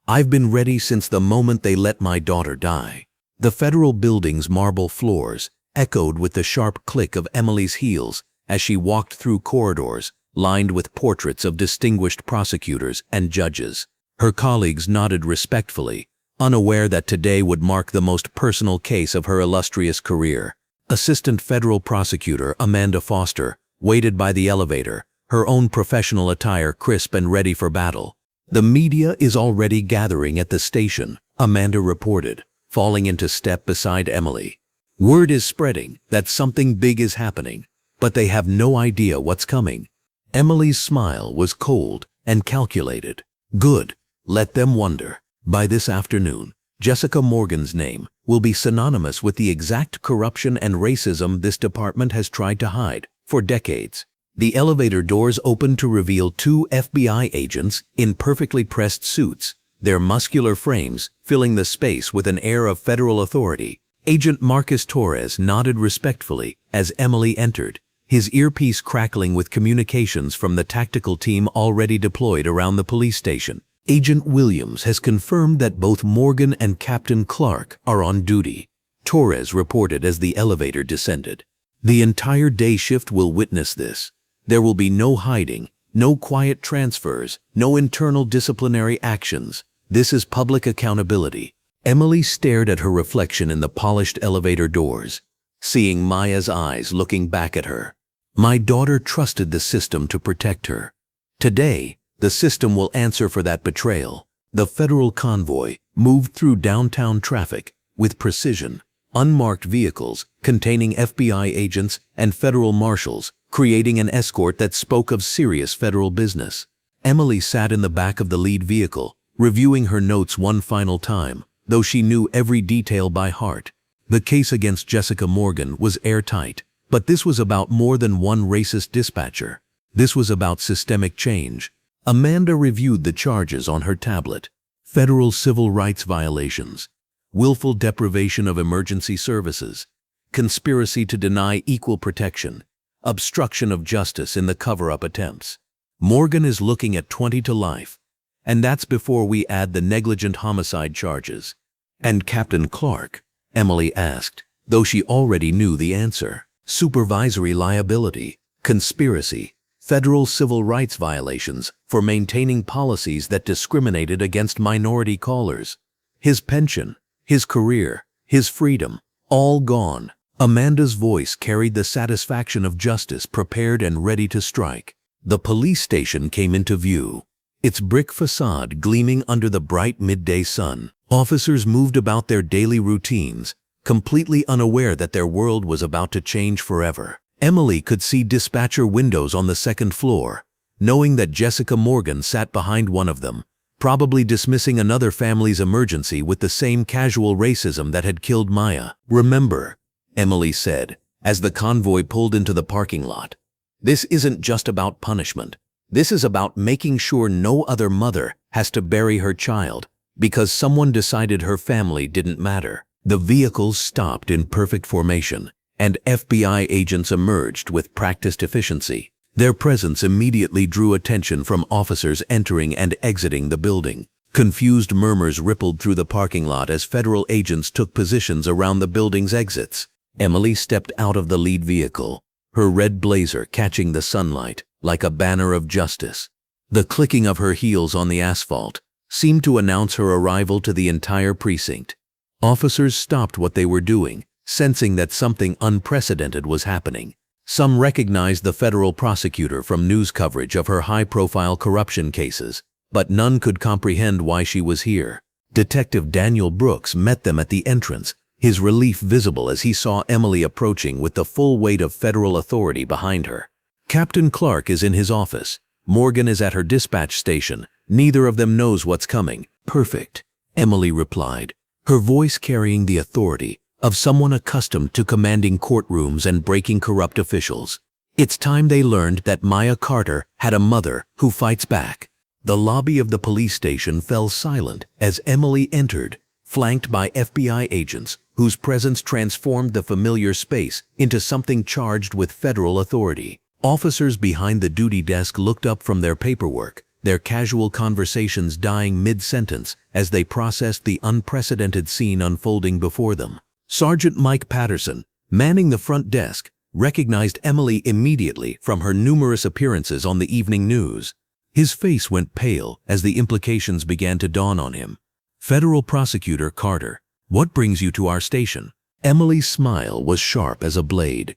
I've been ready since the moment they let my daughter die. The federal building's marble floors echoed with the sharp click of Emily's heels as she walked through corridors lined with portraits of distinguished prosecutors and judges. Her colleagues nodded respectfully, unaware that today would mark the most personal case of her illustrious career. Assistant Federal Prosecutor Amanda Foster waited by the elevator, her own professional attire crisp and ready for battle. The media is already gathering at the station, Amanda reported, falling into step beside Emily. Word is spreading that something big is happening, but they have no idea what's coming. Emily's smile was cold and calculated. Good, let them wonder. By this afternoon, Jessica Morgan's name will be synonymous with the exact corruption and racism this department has tried to hide for decades. The elevator doors opened to reveal two FBI agents in perfectly pressed suits, their muscular frames filling the space with an air of federal authority. Agent Marcus Torres nodded respectfully as Emily entered, his earpiece crackling with communications from the tactical team already deployed around the police station. Agent Williams has confirmed that both Morgan and Captain Clark are on duty, Torres reported as the elevator descended. The entire day shift will witness this. There will be no hiding, no quiet transfers, no internal disciplinary actions. This is public accountability. Emily stared at her reflection in the polished elevator doors. seeing Maya's eyes looking back at her. My daughter trusted the system to protect her. Today, the system will answer for that betrayal. The federal convoy moved through downtown traffic with precision. Unmarked vehicles containing FBI agents and federal marshals, creating an escort that spoke of serious federal business. Emily sat in the back of the lead vehicle, reviewing her notes one final time, though she knew every detail by heart. The case against Jessica Morgan was airtight, but this was about more than one racist dispatcher. This was about systemic change. Amanda reviewed the charges on her tablet. Federal civil rights violations, willful deprivation of emergency services, conspiracy to deny equal protection, obstruction of justice in the cover-up attempts. Morgan is looking at 20 to life, and that's before we add the negligent homicide charges. And Captain Clark? Emily asked, though she already knew the answer. Supervisory liability, conspiracy, federal civil rights violations for maintaining policies that discriminated against minority callers. His pension, his career, his freedom, all gone. Amanda's voice carried the satisfaction of justice prepared and ready to strike. The police station came into view, its brick facade gleaming under the bright midday sun. Officers moved about their daily routines, completely unaware that their world was about to change forever. Emily could see dispatcher windows on the second floor, knowing that Jessica Morgan sat behind one of them, probably dismissing another family's emergency with the same casual racism that had killed Maya. "Remember," Emily said, as the convoy pulled into the parking lot, "this isn't just about punishment. This is about making sure no other mother has to bury her child because someone decided her family didn't matter." The vehicles stopped in perfect formation, and FBI agents emerged with practiced efficiency. Their presence immediately drew attention from officers entering and exiting the building. Confused murmurs rippled through the parking lot as federal agents took positions around the building's exits. Emily stepped out of the lead vehicle, her red blazer catching the sunlight like a banner of justice. The clicking of her heels on the asphalt seemed to announce her arrival to the entire precinct. Officers stopped what they were doing, sensing that something unprecedented was happening. Some recognized the federal prosecutor from news coverage of her high-profile corruption cases, but none could comprehend why she was here. Detective Daniel Brooks met them at the entrance, his relief visible as he saw Emily approaching with the full weight of federal authority behind her. "Captain Clark is in his office. Morgan is at her dispatch station. Neither of them knows what's coming." "Perfect," Emily replied, her voice carrying the authority of someone accustomed to commanding courtrooms and breaking corrupt officials. It's time they learned that Maya Carter had a mother who fights back. The lobby of the police station fell silent as Emily entered, flanked by FBI agents whose presence transformed the familiar space into something charged with federal authority. Officers behind the duty desk looked up from their paperwork, their casual conversations dying mid-sentence as they processed the unprecedented scene unfolding before them. Sergeant Mike Patterson, manning the front desk, recognized Emily immediately from her numerous appearances on the evening news. His face went pale as the implications began to dawn on him. "Federal Prosecutor Carter, what brings you to our station?" Emily's smile was sharp as a blade.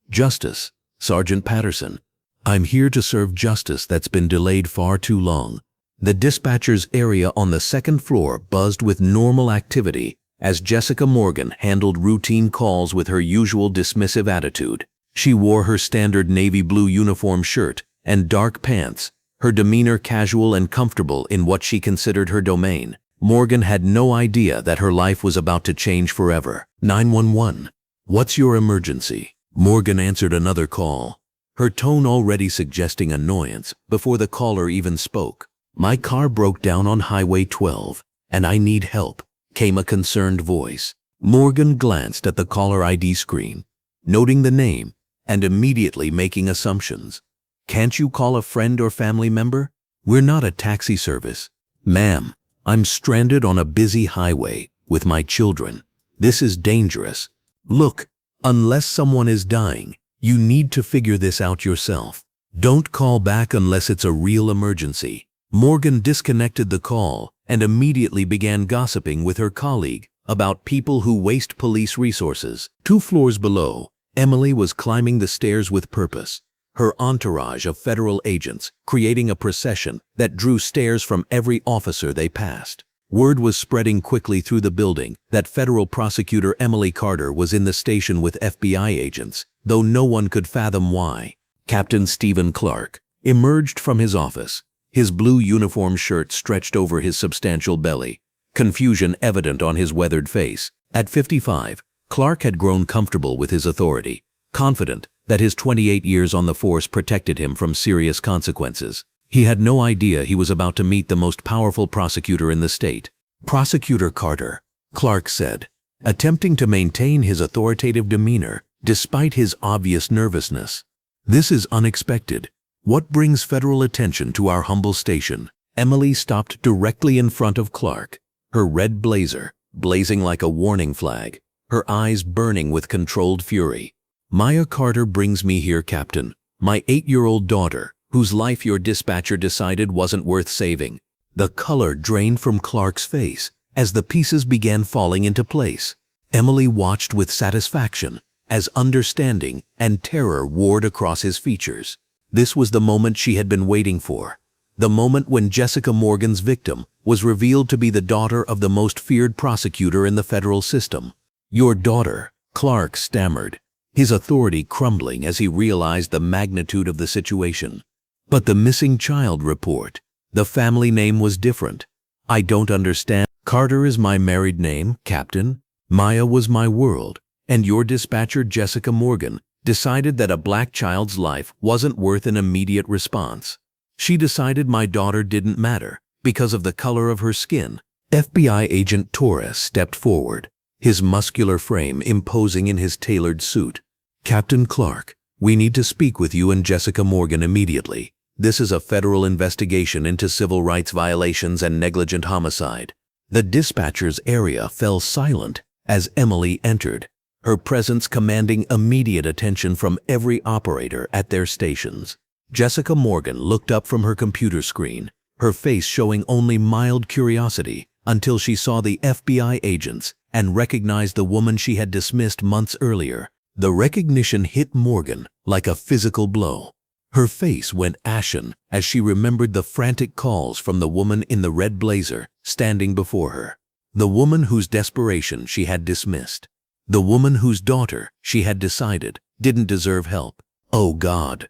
"Justice, Sergeant Patterson. I'm here to serve justice that's been delayed far too long." The dispatcher's area on the second floor buzzed with normal activity as Jessica Morgan handled routine calls with her usual dismissive attitude. She wore her standard navy blue uniform shirt and dark pants, her demeanor casual and comfortable in what she considered her domain. Morgan had no idea that her life was about to change forever. 911. "What's your emergency?" Morgan answered another call, her tone already suggesting annoyance before the caller even spoke. "My car broke down on Highway 12, and I need help," came a concerned voice. Morgan glanced at the caller ID screen, noting the name and immediately making assumptions. "Can't you call a friend or family member? We're not a taxi service." "Ma'am, I'm stranded on a busy highway with my children. This is dangerous. Look, unless someone is dying, you need to figure this out yourself. Don't call back unless it's a real emergency." Morgan disconnected the call and immediately began gossiping with her colleague about people who waste police resources. 2 floors below, Emily was climbing the stairs with purpose, her entourage of federal agents creating a procession that drew stares from every officer they passed. Word was spreading quickly through the building that federal prosecutor Emily Carter was in the station with FBI agents, though no one could fathom why. Captain Stephen Clark emerged from his office, his blue uniform shirt stretched over his substantial belly, confusion evident on his weathered face. At 55, Clark had grown comfortable with his authority, confident that his 28 years on the force protected him from serious consequences. He had no idea he was about to meet the most powerful prosecutor in the state. "Prosecutor Carter," Clark said, attempting to maintain his authoritative demeanor despite his obvious nervousness. "This is unexpected. What brings federal attention to our humble station?" Emily stopped directly in front of Clark, her red blazer blazing like a warning flag, her eyes burning with controlled fury. "Maya Carter brings me here, Captain. My 8-year-old daughter, whose life your dispatcher decided wasn't worth saving." The color drained from Clark's face as the pieces began falling into place. Emily watched with satisfaction as understanding and terror warred across his features. This was the moment she had been waiting for. The moment when Jessica Morgan's victim was revealed to be the daughter of the most feared prosecutor in the federal system. "Your daughter," Clark stammered, his authority crumbling as he realized the magnitude of the situation. "But the missing child report, the family name was different. I don't understand." "Carter is my married name, Captain. Maya was my world, and your dispatcher Jessica Morgan decided that a black child's life wasn't worth an immediate response. She decided my daughter didn't matter because of the color of her skin." FBI agent Torres stepped forward, his muscular frame imposing in his tailored suit. "Captain Clark, we need to speak with you and Jessica Morgan immediately. This is a federal investigation into civil rights violations and negligent homicide." The dispatcher's area fell silent as Emily entered, her presence commanding immediate attention from every operator at their stations. Jessica Morgan looked up from her computer screen, her face showing only mild curiosity until she saw the FBI agents and recognized the woman she had dismissed months earlier. The recognition hit Morgan like a physical blow. Her face went ashen as she remembered the frantic calls from the woman in the red blazer standing before her. The woman whose desperation she had dismissed. The woman whose daughter she had decided didn't deserve help. "Oh God,"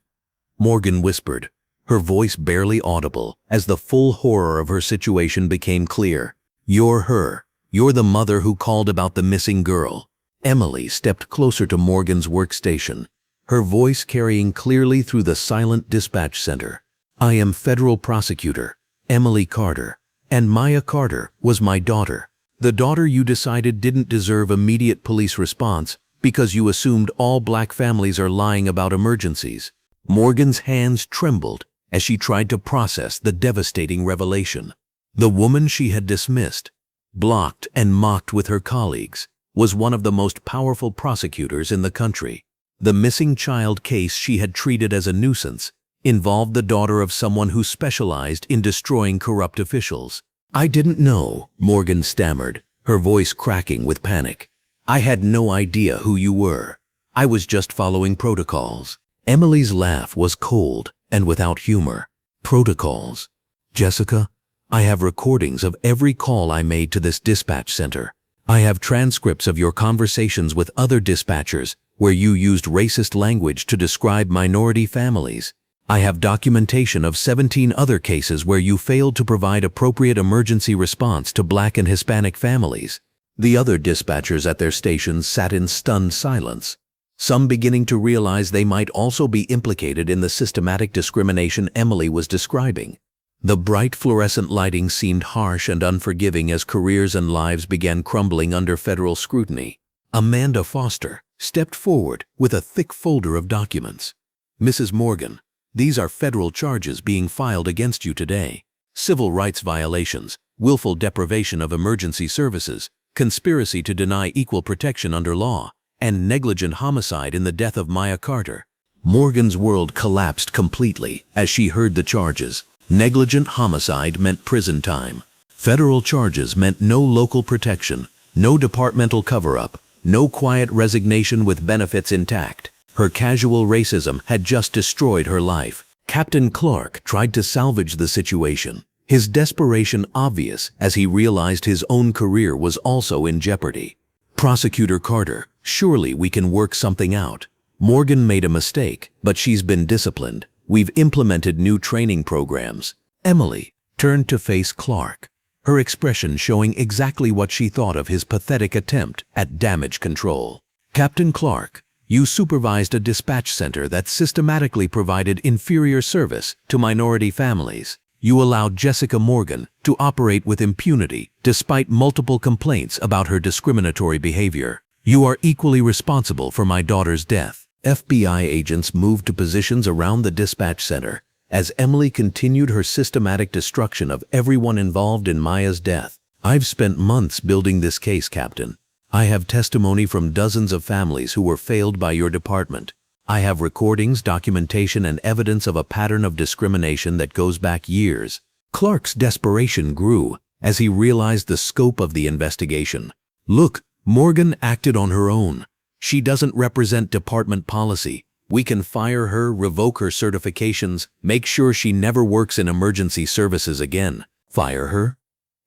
Morgan whispered, her voice barely audible as the full horror of her situation became clear. "You're her. You're the mother who called about the missing girl." Emily stepped closer to Morgan's workstation, her voice carrying clearly through the silent dispatch center. "I am federal prosecutor Emily Carter, and Maya Carter was my daughter. The daughter you decided didn't deserve immediate police response because you assumed all black families are lying about emergencies." Morgan's hands trembled as she tried to process the devastating revelation. The woman she had dismissed, blocked and mocked with her colleagues, was one of the most powerful prosecutors in the country. The missing child case she had treated as a nuisance involved the daughter of someone who specialized in destroying corrupt officials. "I didn't know," Morgan stammered, her voice cracking with panic. "I had no idea who you were. I was just following protocols." Emily's laugh was cold and without humor. "Protocols? Jessica, I have recordings of every call I made to this dispatch center. I have transcripts of your conversations with other dispatchers where you used racist language to describe minority families. I have documentation of 17 other cases where you failed to provide appropriate emergency response to Black and Hispanic families." The other dispatchers at their stations sat in stunned silence, some beginning to realize they might also be implicated in the systematic discrimination Emily was describing. The bright fluorescent lighting seemed harsh and unforgiving as careers and lives began crumbling under federal scrutiny. Amanda Foster stepped forward with a thick folder of documents. "Mrs. Morgan, these are federal charges being filed against you today. Civil rights violations, willful deprivation of emergency services, conspiracy to deny equal protection under law, and negligent homicide in the death of Maya Carter." Morgan's world collapsed completely as she heard the charges. Negligent homicide meant prison time. Federal charges meant no local protection, No departmental cover-up, no quiet resignation with benefits intact. Her casual racism had just destroyed her life. Captain Clark tried to salvage the situation, his desperation obvious as he realized his own career was also in jeopardy. Prosecutor Carter, surely we can work something out. Morgan made a mistake, but she's been disciplined. We've implemented new training programs. Emily turned to face Clark, her expression showing exactly what she thought of his pathetic attempt at damage control. Captain Clark, you supervised a dispatch center that systematically provided inferior service to minority families. You allowed Jessica Morgan to operate with impunity despite multiple complaints about her discriminatory behavior. You are equally responsible for my daughter's death. FBI agents moved to positions around the dispatch center as Emily continued her systematic destruction of everyone involved in Maya's death. I've spent months building this case, Captain. I have testimony from dozens of families who were failed by your department. I have recordings, documentation, and evidence of a pattern of discrimination that goes back years. Clark's desperation grew as he realized the scope of the investigation. Look, Morgan acted on her own. She doesn't represent department policy. We can fire her, revoke her certifications, make sure she never works in emergency services again. Fire her?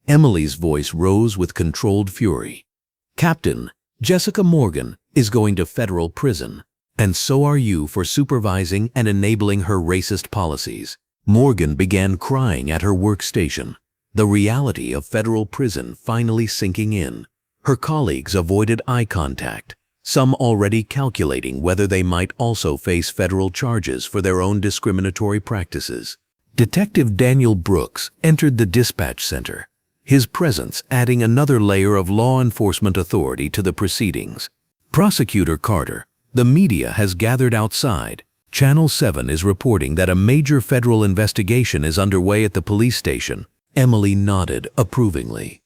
Emily's voice rose with controlled fury. Captain, Jessica Morgan is going to federal prison, and so are you for supervising and enabling her racist policies. Morgan began crying at her workstation, the reality of federal prison finally sinking in. Her colleagues avoided eye contact, some already calculating whether they might also face federal charges for their own discriminatory practices. Detective Daniel Brooks entered the dispatch center, his presence adding another layer of law enforcement authority to the proceedings. Prosecutor Carter, the media has gathered outside. Channel 7 is reporting that a major federal investigation is underway at the police station. Emily nodded approvingly.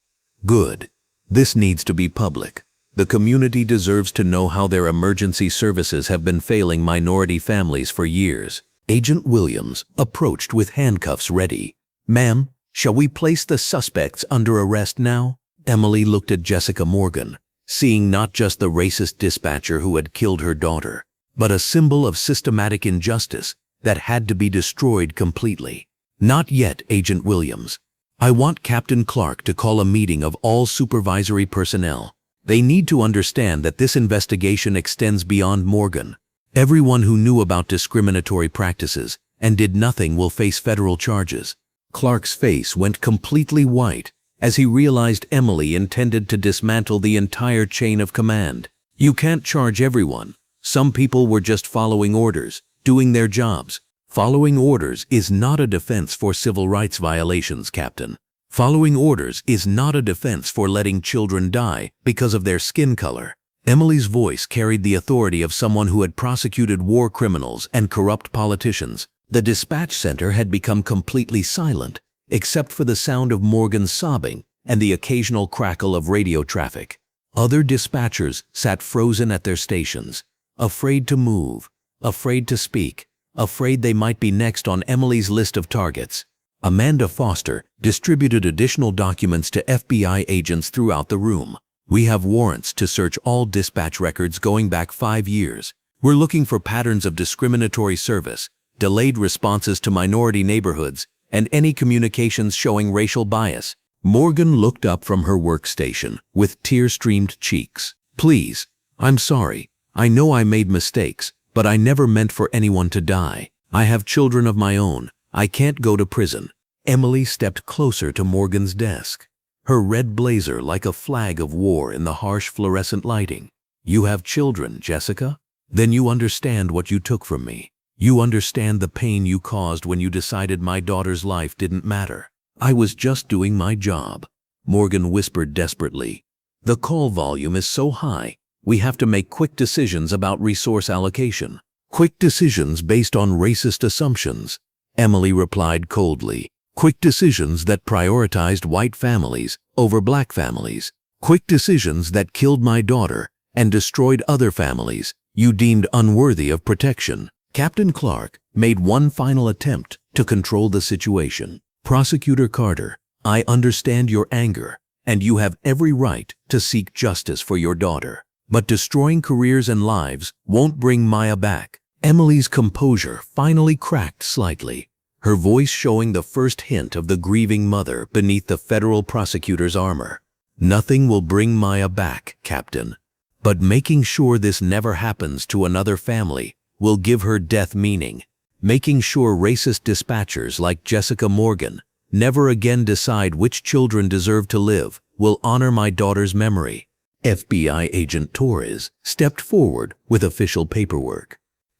Good. This needs to be public. The community deserves to know how their emergency services have been failing minority families for years. Agent Williams approached with handcuffs ready. Ma'am, shall we place the suspects under arrest now? Emily looked at Jessica Morgan, seeing not just the racist dispatcher who had killed her daughter, but a symbol of systematic injustice that had to be destroyed completely. Not yet, Agent Williams. I want Captain Clark to call a meeting of all supervisory personnel. They need to understand that this investigation extends beyond Morgan. Everyone who knew about discriminatory practices and did nothing will face federal charges. Clark's face went completely white as he realized Emily intended to dismantle the entire chain of command. You can't charge everyone. Some people were just following orders, doing their jobs. Following orders is not a defense for civil rights violations, Captain. Following orders is not a defense for letting children die because of their skin color. Emily's voice carried the authority of someone who had prosecuted war criminals and corrupt politicians. The dispatch center had become completely silent, except for the sound of Morgan's sobbing and the occasional crackle of radio traffic. Other dispatchers sat frozen at their stations, afraid to move, afraid to speak, afraid they might be next on Emily's list of targets. Amanda Foster distributed additional documents to FBI agents throughout the room. We have warrants to search all dispatch records going back 5 years. We're looking for patterns of discriminatory service, delayed responses to minority neighborhoods, and any communications showing racial bias. Morgan looked up from her workstation with tear-streamed cheeks. Please, I'm sorry. I know I made mistakes, but I never meant for anyone to die. I have children of my own. I can't go to prison. Emily stepped closer to Morgan's desk, her red blazer like a flag of war in the harsh fluorescent lighting. You have children, Jessica? Then you understand what you took from me. You understand the pain you caused when you decided my daughter's life didn't matter. I was just doing my job. Morgan whispered desperately. The call volume is so high, we have to make quick decisions about resource allocation. Quick decisions based on racist assumptions. Emily replied coldly. Quick decisions that prioritized white families over black families. Quick decisions that killed my daughter and destroyed other families you deemed unworthy of protection. Captain Clark made one final attempt to control the situation. Prosecutor Carter, I understand your anger and you have every right to seek justice for your daughter. But destroying careers and lives won't bring Maya back. Emily's composure finally cracked slightly, her voice showing the first hint of the grieving mother beneath the federal prosecutor's armor. Nothing will bring Maya back, Captain. But making sure this never happens to another family will give her death meaning. Making sure racist dispatchers like Jessica Morgan never again decide which children deserve to live will honor my daughter's memory. FBI Agent Torres stepped forward with official paperwork.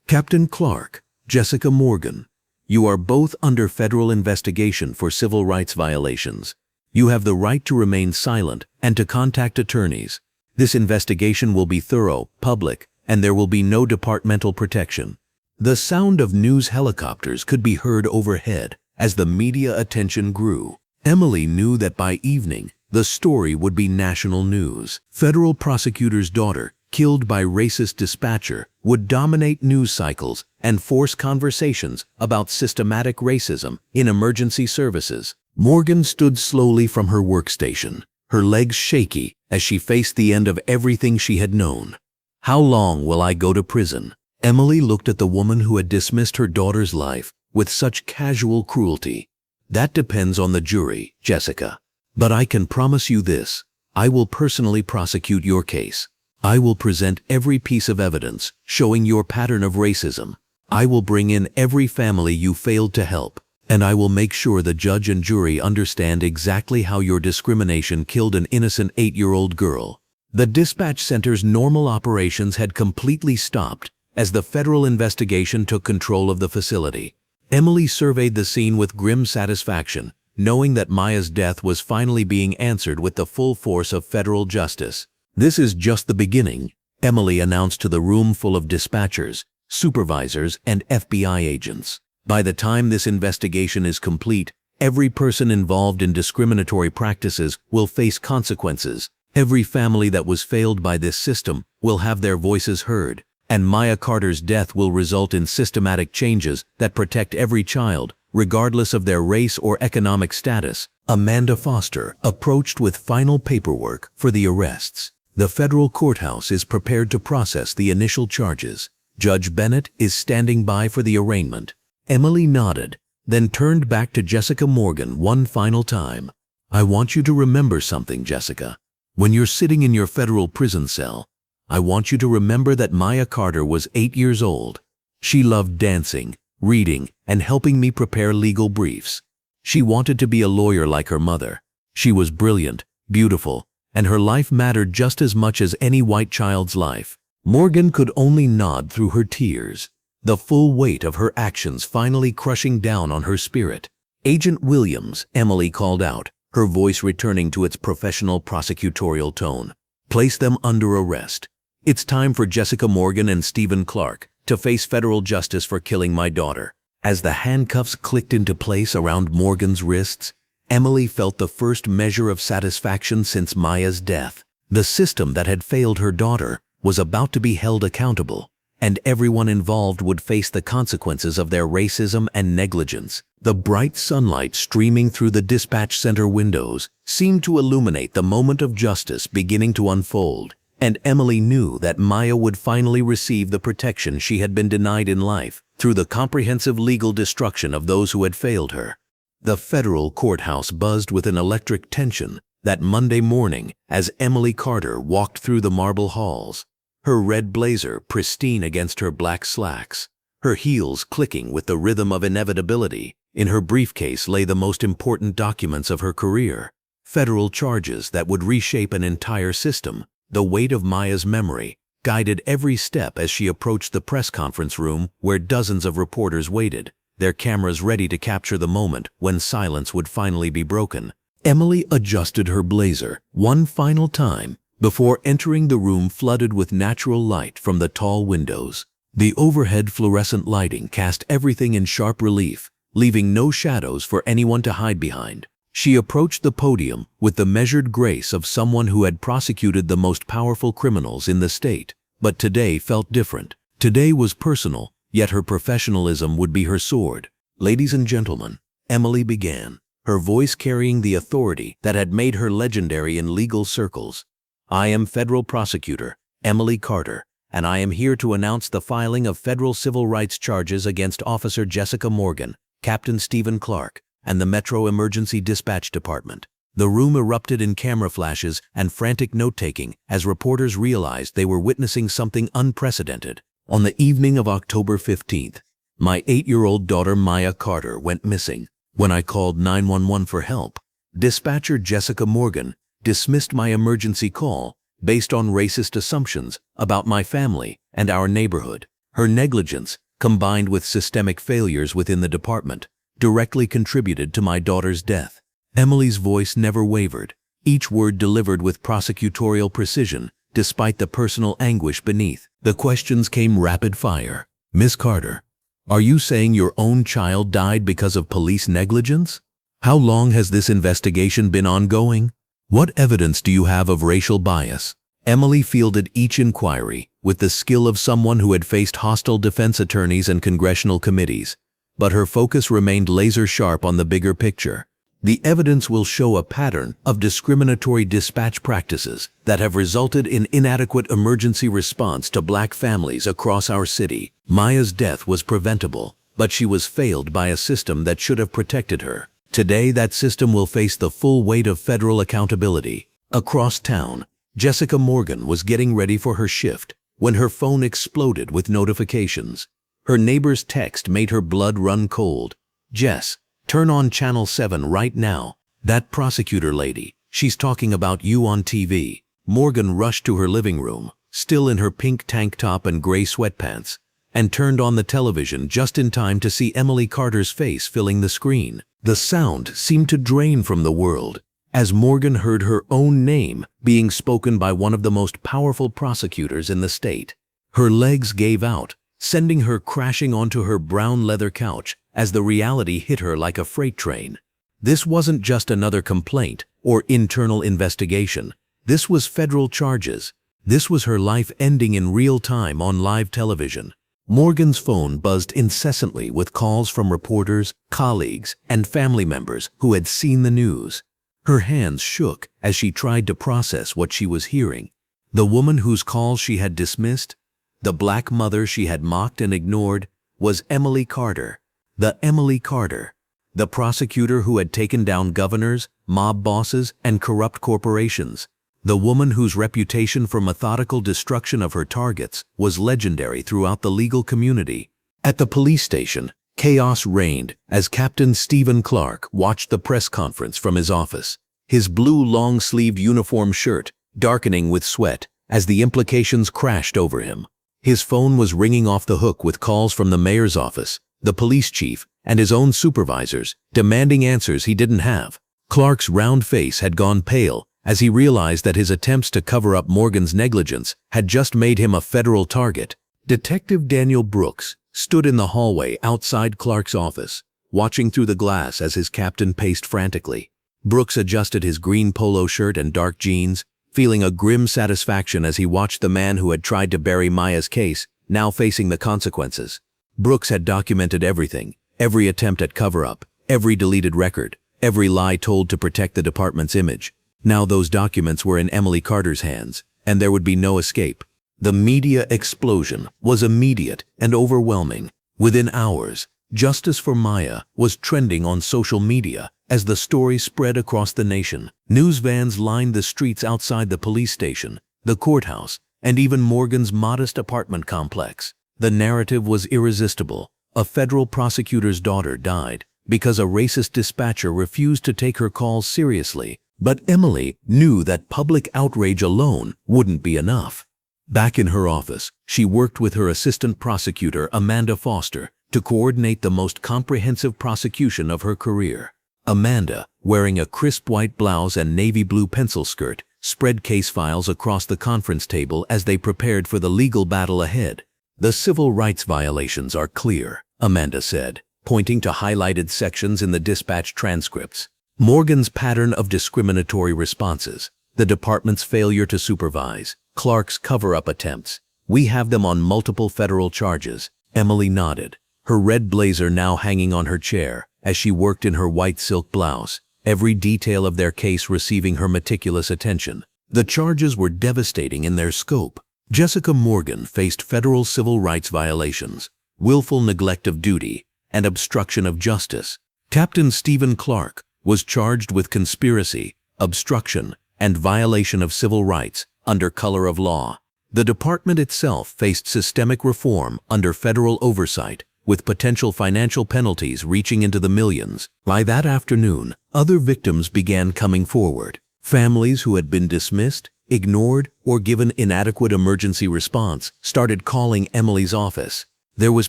Captain Clark, Jessica Morgan, you are both under federal investigation for civil rights violations. You have the right to remain silent and to contact attorneys. This investigation will be thorough, public, and there will be no departmental protection. The sound of news helicopters could be heard overhead as the media attention grew. Emily knew that by evening, the story would be national news. Federal prosecutor's daughter, killed by racist dispatcher, would dominate news cycles and force conversations about systematic racism in emergency services. Morgan stood slowly from her workstation, her legs shaky as she faced the end of everything she had known. How long will I go to prison? Emily looked at the woman who had dismissed her daughter's life with such casual cruelty. That depends on the jury, Jessica. But I can promise you this, I will personally prosecute your case. I will present every piece of evidence showing your pattern of racism. I will bring in every family you failed to help, and I will make sure the judge and jury understand exactly how your discrimination killed an innocent 8-year-old girl. The dispatch center's normal operations had completely stopped as the federal investigation took control of the facility. Emily surveyed the scene with grim satisfaction, knowing that Maya's death was finally being answered with the full force of federal justice. This is just the beginning, Emily announced to the room full of dispatchers, supervisors, and FBI agents. By the time this investigation is complete, every person involved in discriminatory practices will face consequences. Every family that was failed by this system will have their voices heard, and Maya Carter's death will result in systematic changes that protect every child, regardless of their race or economic status. Amanda Foster approached with final paperwork for the arrests. The federal courthouse is prepared to process the initial charges. Judge Bennett is standing by for the arraignment. Emily nodded, then turned back to Jessica Morgan one final time. I want you to remember something, Jessica. When you're sitting in your federal prison cell, I want you to remember that Maya Carter was 8 years old. She loved dancing, reading, and helping me prepare legal briefs. She wanted to be a lawyer like her mother. She was brilliant, beautiful, and her life mattered just as much as any white child's life. Morgan could only nod through her tears, the full weight of her actions finally crushing down on her spirit. Agent Williams, Emily called out, her voice returning to its professional prosecutorial tone. Place them under arrest. It's time for Jessica Morgan and Stephen Clark to face federal justice for killing my daughter. As the handcuffs clicked into place around Morgan's wrists, Emily felt the first measure of satisfaction since Maya's death. The system that had failed her daughter was about to be held accountable, and everyone involved would face the consequences of their racism and negligence. The bright sunlight streaming through the dispatch center windows seemed to illuminate the moment of justice beginning to unfold, and Emily knew that Maya would finally receive the protection she had been denied in life through the comprehensive legal destruction of those who had failed her. The federal courthouse buzzed with an electric tension that Monday morning as Emily Carter walked through the marble halls, her red blazer pristine against her black slacks, her heels clicking with the rhythm of inevitability. In her briefcase lay the most important documents of her career, federal charges that would reshape an entire system. The weight of Maya's memory guided every step as she approached the press conference room where dozens of reporters waited, their cameras ready to capture the moment when silence would finally be broken. Emily adjusted her blazer one final time before entering the room flooded with natural light from the tall windows. The overhead fluorescent lighting cast everything in sharp relief, leaving no shadows for anyone to hide behind. She approached the podium with the measured grace of someone who had prosecuted the most powerful criminals in the state. But today felt different. Today was personal, yet her professionalism would be her sword. Ladies and gentlemen, Emily began. her voice carrying the authority that had made her legendary in legal circles. "I am federal prosecutor Emily Carter, and I am here to announce the filing of federal civil rights charges against Officer Jessica Morgan, Captain Stephen Clark, and the Metro Emergency Dispatch Department." The room erupted in camera flashes and frantic note-taking as reporters realized they were witnessing something unprecedented. On the evening of October 15th, my 8-year-old daughter Maya Carter went missing. When I called 911 for help, dispatcher Jessica Morgan dismissed my emergency call based on racist assumptions about my family and our neighborhood. Her negligence, combined with systemic failures within the department, directly contributed to my daughter's death. Emily's voice never wavered, each word delivered with prosecutorial precision, despite the personal anguish beneath. The questions came rapid fire. "Miss Carter, are you saying your own child died because of police negligence? How long has this investigation been ongoing? What evidence do you have of racial bias?" Emily fielded each inquiry with the skill of someone who had faced hostile defense attorneys and congressional committees, but her focus remained laser-sharp on the bigger picture. "The evidence will show a pattern of discriminatory dispatch practices that have resulted in inadequate emergency response to Black families across our city. Maya's death was preventable, but she was failed by a system that should have protected her. Today, that system will face the full weight of federal accountability." Across town, Jessica Morgan was getting ready for her shift when her phone exploded with notifications. Her neighbor's text made her blood run cold. "Jess, turn on Channel 7 right now. That prosecutor lady, she's talking about you on TV." Morgan rushed to her living room, still in her pink tank top and gray sweatpants, and turned on the television just in time to see Emily Carter's face filling the screen. The sound seemed to drain from the world as Morgan heard her own name being spoken by one of the most powerful prosecutors in the state. Her legs gave out, sending her crashing onto her brown leather couch as the reality hit her like a freight train. This wasn't just another complaint or internal investigation. This was federal charges. This was her life ending in real time on live television. Morgan's phone buzzed incessantly with calls from reporters, colleagues, and family members who had seen the news. Her hands shook as she tried to process what she was hearing. The woman whose calls she had dismissed, the Black mother she had mocked and ignored, was Emily Carter. The Emily Carter, the prosecutor who had taken down governors, mob bosses, and corrupt corporations. The woman whose reputation for methodical destruction of her targets was legendary throughout the legal community. At the police station, chaos reigned as Captain Stephen Clark watched the press conference from his office, his blue long-sleeved uniform shirt darkening with sweat as the implications crashed over him. His phone was ringing off the hook with calls from the mayor's office, the police chief, and his own supervisors, demanding answers he didn't have. Clark's round face had gone pale as he realized that his attempts to cover up Morgan's negligence had just made him a federal target. Detective Daniel Brooks stood in the hallway outside Clark's office, watching through the glass as his captain paced frantically. Brooks adjusted his green polo shirt and dark jeans, feeling a grim satisfaction as he watched the man who had tried to bury Maya's case now facing the consequences. Brooks had documented everything, every attempt at cover-up, every deleted record, every lie told to protect the department's image. Now those documents were in Emily Carter's hands, and there would be no escape. The media explosion was immediate and overwhelming. Within hours, justice for Maya was trending on social media as the story spread across the nation. News vans lined the streets outside the police station, the courthouse, and even Morgan's modest apartment complex. The narrative was irresistible. A federal prosecutor's daughter died because a racist dispatcher refused to take her calls seriously. But Emily knew that public outrage alone wouldn't be enough. Back in her office, she worked with her assistant prosecutor, Amanda Foster, to coordinate the most comprehensive prosecution of her career. Amanda, wearing a crisp white blouse and navy blue pencil skirt, spread case files across the conference table as they prepared for the legal battle ahead. "The civil rights violations are clear," Amanda said, pointing to highlighted sections in the dispatch transcripts. Morgan's pattern of discriminatory responses, the department's failure to supervise, Clark's cover-up attempts. "We have them on multiple federal charges." Emily nodded, her red blazer now hanging on her chair, as she worked in her white silk blouse, every detail of their case receiving her meticulous attention. The charges were devastating in their scope. Jessica Morgan faced federal civil rights violations, willful neglect of duty, and obstruction of justice. Captain Stephen Clark was charged with conspiracy, obstruction, and violation of civil rights under color of law. The department itself faced systemic reform under federal oversight, with potential financial penalties reaching into the millions. By that afternoon, other victims began coming forward. Families who had been dismissed, ignored, or given inadequate emergency response started calling Emily's office. There was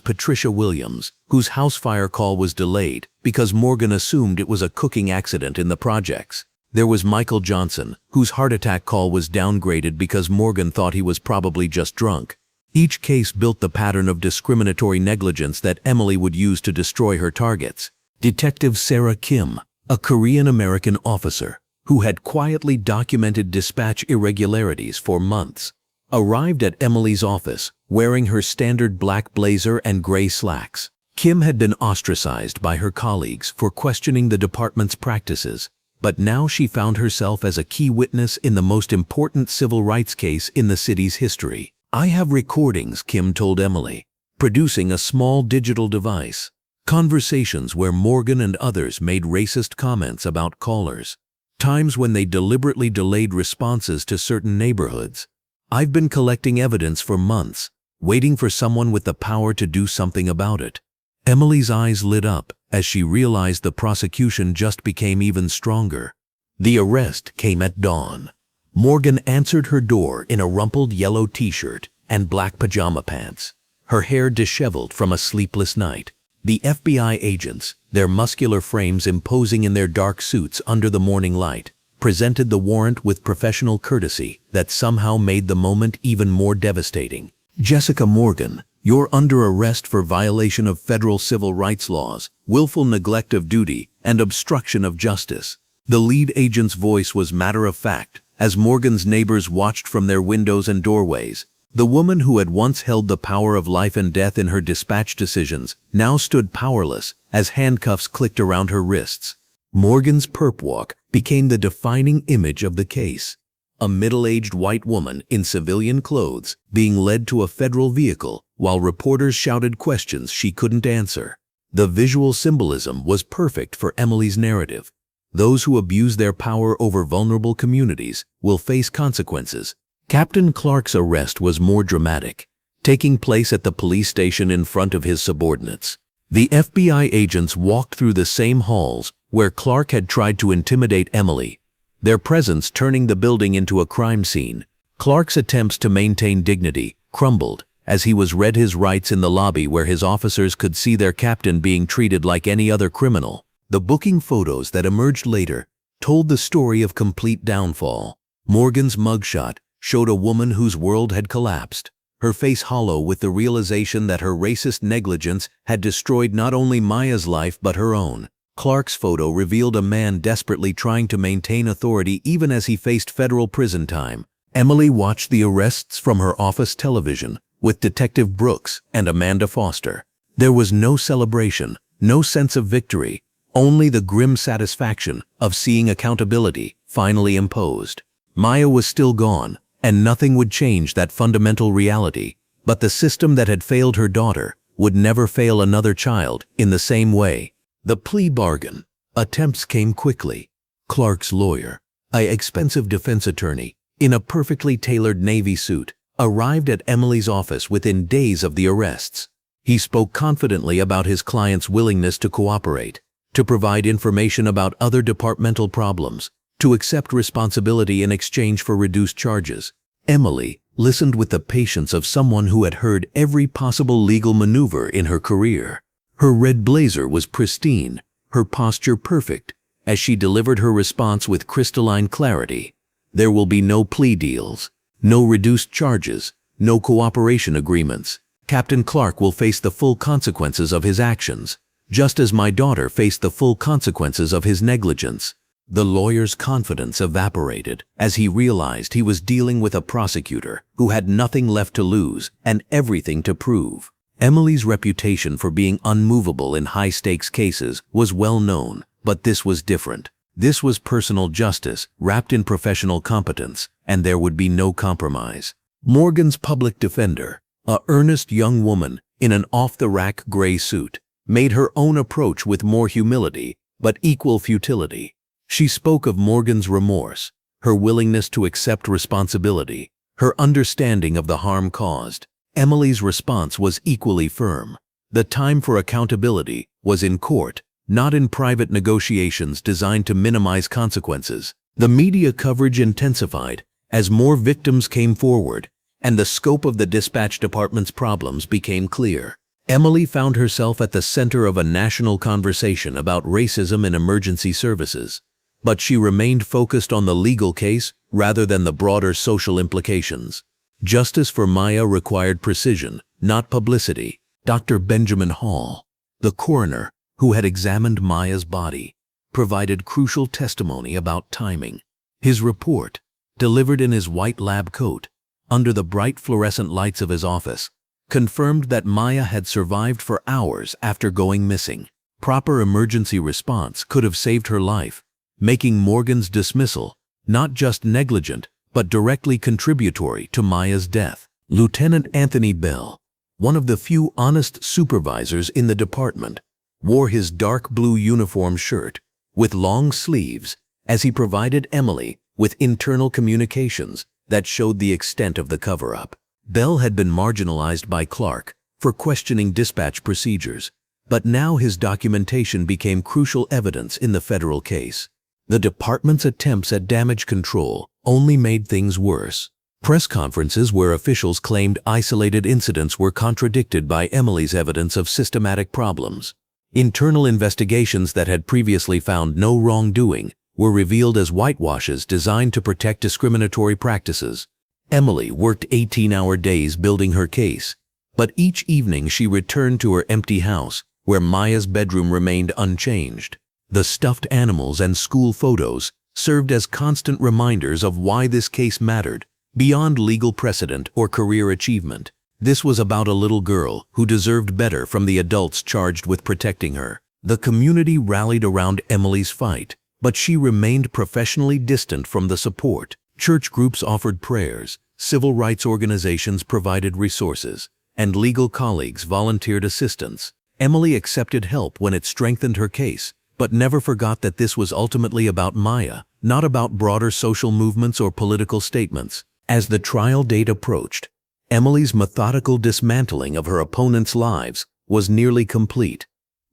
Patricia Williams, whose house fire call was delayed because Morgan assumed it was a cooking accident in the projects. There was Michael Johnson, whose heart attack call was downgraded because Morgan thought he was probably just drunk. Each case built the pattern of discriminatory negligence that Emily would use to destroy her targets. Detective Sarah Kim, a Korean-American officer who had quietly documented dispatch irregularities for months, arrived at Emily's office wearing her standard black blazer and gray slacks. Kim had been ostracized by her colleagues for questioning the department's practices, but now she found herself as a key witness in the most important civil rights case in the city's history. "I have recordings," Kim told Emily, producing a small digital device. Conversations where Morgan and others made racist comments about callers. Times when they deliberately delayed responses to certain neighborhoods. "I've been collecting evidence for months, waiting for someone with the power to do something about it." Emily's eyes lit up as she realized the prosecution just became even stronger. The arrest came at dawn. Morgan answered her door in a rumpled yellow t-shirt and black pajama pants, her hair disheveled from a sleepless night. The FBI agents, their muscular frames imposing in their dark suits under the morning light, presented the warrant with professional courtesy that somehow made the moment even more devastating. "Jessica Morgan, you're under arrest for violation of federal civil rights laws, willful neglect of duty, and obstruction of justice." The lead agent's voice was matter-of-fact as Morgan's neighbors watched from their windows and doorways. The woman who had once held the power of life and death in her dispatch decisions now stood powerless as handcuffs clicked around her wrists. Morgan's perp walk became the defining image of the case. A middle-aged white woman in civilian clothes being led to a federal vehicle while reporters shouted questions she couldn't answer. The visual symbolism was perfect for Emily's narrative. Those who abuse their power over vulnerable communities will face consequences. Captain Clark's arrest was more dramatic, taking place at the police station in front of his subordinates. The FBI agents walked through the same halls where Clark had tried to intimidate Emily, their presence turning the building into a crime scene. Clark's attempts to maintain dignity crumbled as he was read his rights in the lobby where his officers could see their captain being treated like any other criminal. The booking photos that emerged later told the story of complete downfall. Morgan's mugshot showed a woman whose world had collapsed, her face hollow with the realization that her racist negligence had destroyed not only Maya's life but her own. Clark's photo revealed a man desperately trying to maintain authority even as he faced federal prison time. Emily watched the arrests from her office television with Detective Brooks and Amanda Foster. There was no celebration, no sense of victory, only the grim satisfaction of seeing accountability finally imposed. Maya was still gone, and nothing would change that fundamental reality, but the system that had failed her daughter would never fail another child in the same way. The plea bargain attempts came quickly. Clark's lawyer, an expensive defense attorney in a perfectly tailored navy suit, arrived at Emily's office within days of the arrests. He spoke confidently about his client's willingness to cooperate, to provide information about other departmental problems, to accept responsibility in exchange for reduced charges. Emily listened with the patience of someone who had heard every possible legal maneuver in her career. Her red blazer was pristine, her posture perfect, as she delivered her response with crystalline clarity. There will be no plea deals, no reduced charges, no cooperation agreements. Captain Clark will face the full consequences of his actions, just as my daughter faced the full consequences of his negligence. The lawyer's confidence evaporated as he realized he was dealing with a prosecutor who had nothing left to lose and everything to prove. Emily's reputation for being unmovable in high-stakes cases was well known, but this was different. This was personal justice wrapped in professional competence, and there would be no compromise. Morgan's public defender, a earnest young woman in an off-the-rack gray suit, made her own approach with more humility, but equal futility. She spoke of Morgan's remorse, her willingness to accept responsibility, her understanding of the harm caused. Emily's response was equally firm. The time for accountability was in court, not in private negotiations designed to minimize consequences. The media coverage intensified as more victims came forward, and the scope of the dispatch department's problems became clear. Emily found herself at the center of a national conversation about racism in emergency services, but she remained focused on the legal case rather than the broader social implications. Justice for Maya required precision, not publicity. Dr. Benjamin Hall, the coroner who had examined Maya's body, provided crucial testimony about timing. His report, delivered in his white lab coat, under the bright fluorescent lights of his office, confirmed that Maya had survived for hours after going missing. Proper emergency response could have saved her life, making Morgan's dismissal not just negligent, but directly contributory to Maya's death. Lieutenant Anthony Bell, one of the few honest supervisors in the department, wore his dark blue uniform shirt with long sleeves as he provided Emily with internal communications that showed the extent of the cover-up. Bell had been marginalized by Clark for questioning dispatch procedures, but now his documentation became crucial evidence in the federal case. The department's attempts at damage control only made things worse. Press conferences where officials claimed isolated incidents were contradicted by Emily's evidence of systematic problems. Internal investigations that had previously found no wrongdoing were revealed as whitewashes designed to protect discriminatory practices. Emily worked 18-hour days building her case, but each evening she returned to her empty house, where Maya's bedroom remained unchanged. The stuffed animals and school photos served as constant reminders of why this case mattered, beyond legal precedent or career achievement. This was about a little girl who deserved better from the adults charged with protecting her. The community rallied around Emily's fight, but she remained professionally distant from the support. Church groups offered prayers, civil rights organizations provided resources, and legal colleagues volunteered assistance. Emily accepted help when it strengthened her case, but never forgot that this was ultimately about Maya, not about broader social movements or political statements. As the trial date approached, Emily's methodical dismantling of her opponents' lives was nearly complete.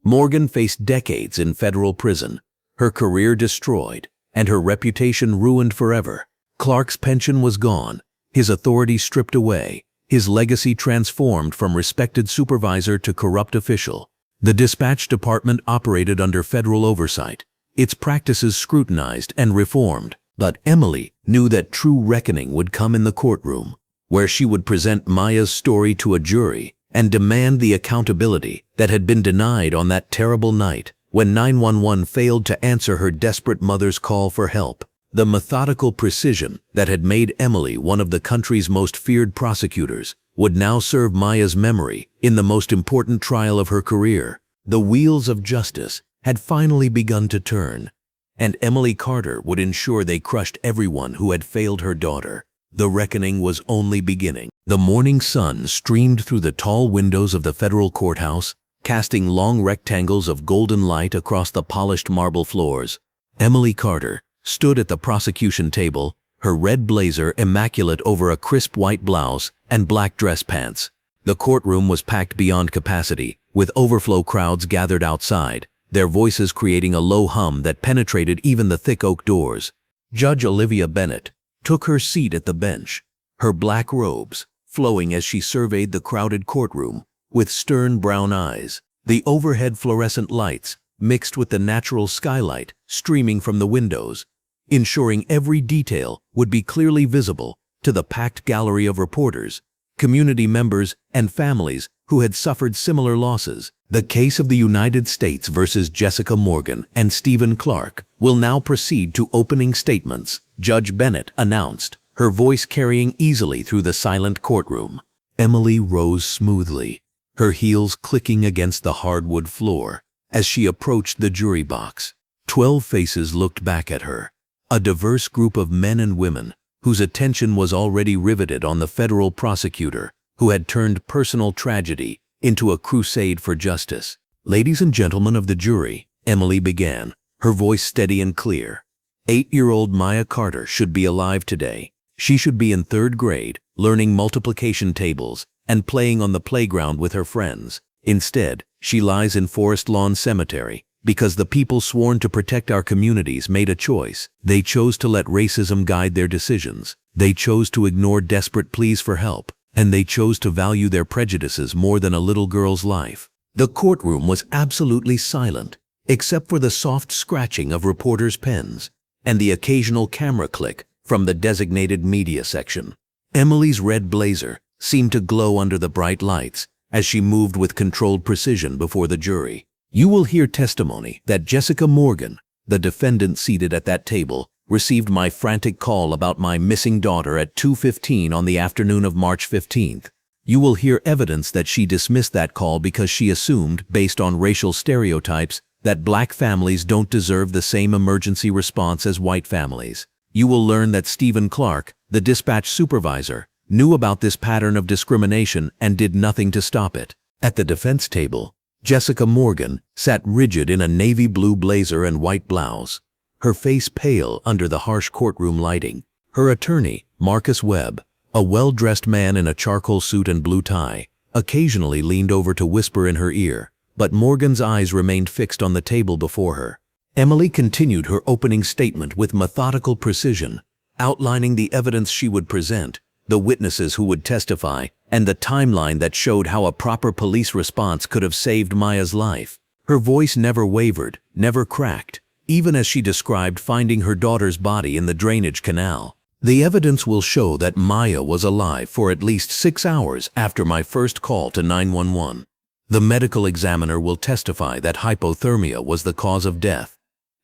Morgan faced decades in federal prison, her career destroyed, and her reputation ruined forever. Clark's pension was gone, his authority stripped away, his legacy transformed from respected supervisor to corrupt official. The dispatch department operated under federal oversight, its practices scrutinized and reformed. But Emily knew that true reckoning would come in the courtroom, where she would present Maya's story to a jury and demand the accountability that had been denied on that terrible night when 911 failed to answer her desperate mother's call for help. The methodical precision that had made Emily one of the country's most feared prosecutors would now serve Maya's memory in the most important trial of her career. The wheels of justice had finally begun to turn, and Emily Carter would ensure they crushed everyone who had failed her daughter. The reckoning was only beginning. The morning sun streamed through the tall windows of the federal courthouse, casting long rectangles of golden light across the polished marble floors. Emily Carter stood at the prosecution table, her red blazer immaculate over a crisp white blouse and black dress pants. The courtroom was packed beyond capacity, with overflow crowds gathered outside, their voices creating a low hum that penetrated even the thick oak doors. Judge Olivia Bennett took her seat at the bench, her black robes flowing as she surveyed the crowded courtroom with stern brown eyes. The overhead fluorescent lights mixed with the natural skylight streaming from the windows, ensuring every detail would be clearly visible to the packed gallery of reporters, community members, and families who had suffered similar losses. The case of the United States versus Jessica Morgan and Stephen Clark will now proceed to opening statements, Judge Bennett announced, her voice carrying easily through the silent courtroom. Emily rose smoothly, her heels clicking against the hardwood floor as she approached the jury box. 12 faces looked back at her, a diverse group of men and women whose attention was already riveted on the federal prosecutor who had turned personal tragedy into a crusade for justice. "Ladies and gentlemen of the jury," Emily began, her voice steady and clear. 8-year-old Maya Carter should be alive today. She should be in 3rd grade, learning multiplication tables and playing on the playground with her friends. Instead, she lies in Forest Lawn Cemetery because the people sworn to protect our communities made a choice. They chose to let racism guide their decisions. They chose to ignore desperate pleas for help, and they chose to value their prejudices more than a little girl's life. The courtroom was absolutely silent, except for the soft scratching of reporters' pens and the occasional camera click from the designated media section. Emily's red blazer seemed to glow under the bright lights as she moved with controlled precision before the jury. "You will hear testimony that Jessica Morgan, the defendant seated at that table, received my frantic call about my missing daughter at 2:15 on the afternoon of March 15th. You will hear evidence that she dismissed that call because she assumed, based on racial stereotypes, that black families don't deserve the same emergency response as white families. You will learn that Stephen Clark, the dispatch supervisor, knew about this pattern of discrimination and did nothing to stop it." At the defense table, Jessica Morgan sat rigid in a navy blue blazer and white blouse, her face pale under the harsh courtroom lighting. Her attorney, Marcus Webb, a well-dressed man in a charcoal suit and blue tie, occasionally leaned over to whisper in her ear, but Morgan's eyes remained fixed on the table before her. Emily continued her opening statement with methodical precision, outlining the evidence she would present, the witnesses who would testify, and the timeline that showed how a proper police response could have saved Maya's life. Her voice never wavered, never cracked, even as she described finding her daughter's body in the drainage canal. "The evidence will show that Maya was alive for at least 6 hours after my first call to 911. The medical examiner will testify that hypothermia was the cause of death,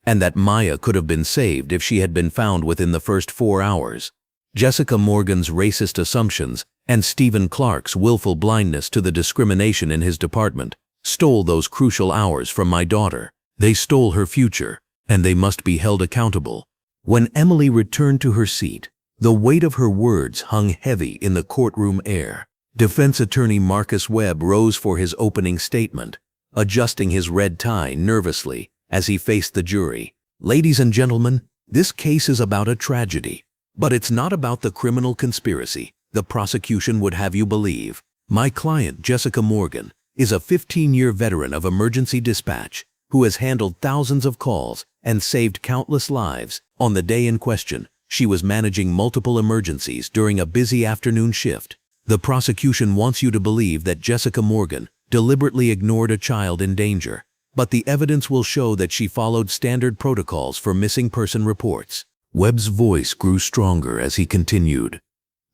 and that Maya could have been saved if she had been found within the first 4 hours. Jessica Morgan's racist assumptions and Stephen Clark's willful blindness to the discrimination in his department stole those crucial hours from my daughter. They stole her future, and they must be held accountable." When Emily returned to her seat, the weight of her words hung heavy in the courtroom air. Defense attorney Marcus Webb rose for his opening statement, adjusting his red tie nervously as he faced the jury. "Ladies and gentlemen, this case is about a tragedy, but it's not about the criminal conspiracy the prosecution would have you believe. My client, Jessica Morgan, is a 15-year veteran of emergency dispatch who has handled thousands of calls and saved countless lives. On the day in question, she was managing multiple emergencies during a busy afternoon shift. The prosecution wants you to believe that Jessica Morgan deliberately ignored a child in danger, but the evidence will show that she followed standard protocols for missing person reports." Webb's voice grew stronger as he continued.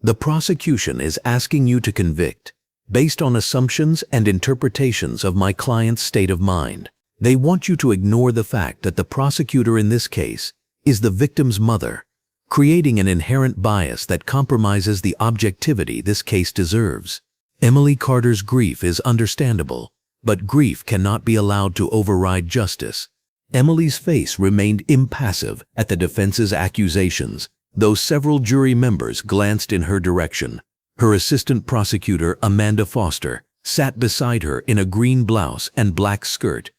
"The prosecution is asking you to convict based on assumptions and interpretations of my client's state of mind. They want you to ignore the fact that the prosecutor in this case is the victim's mother, creating an inherent bias that compromises the objectivity this case deserves. Emily Carter's grief is understandable, but grief cannot be allowed to override justice." Emily's face remained impassive at the defense's accusations, though several jury members glanced in her direction. Her assistant prosecutor, Amanda Foster, sat beside her in a green blouse and black skirt,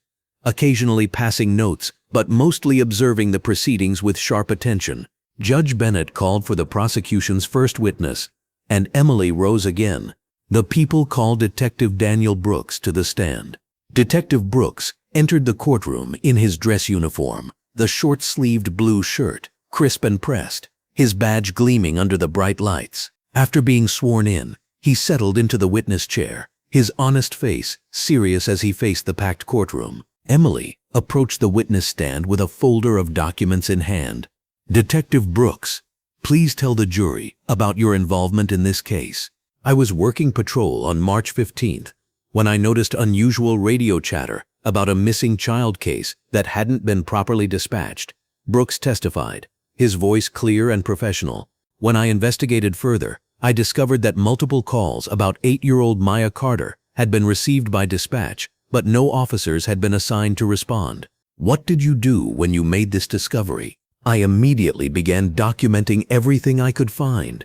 occasionally passing notes but mostly observing the proceedings with sharp attention. Judge Bennett called for the prosecution's first witness, and Emily rose again. The people called Detective Daniel Brooks to the stand. Detective Brooks entered the courtroom in his dress uniform, the short-sleeved blue shirt, crisp and pressed, his badge gleaming under the bright lights. After being sworn in, he settled into the witness chair, his honest face serious as he faced the packed courtroom. Emily approached the witness stand with a folder of documents in hand. "Detective Brooks, please tell the jury about your involvement in this case." "I was working patrol on March 15th when I noticed unusual radio chatter about a missing child case that hadn't been properly dispatched," Brooks testified, his voice clear and professional. "When I investigated further, I discovered that multiple calls about 8-year-old Maya Carter had been received by dispatch, but no officers had been assigned to respond. What did you do when you made this discovery? I immediately began documenting everything I could find.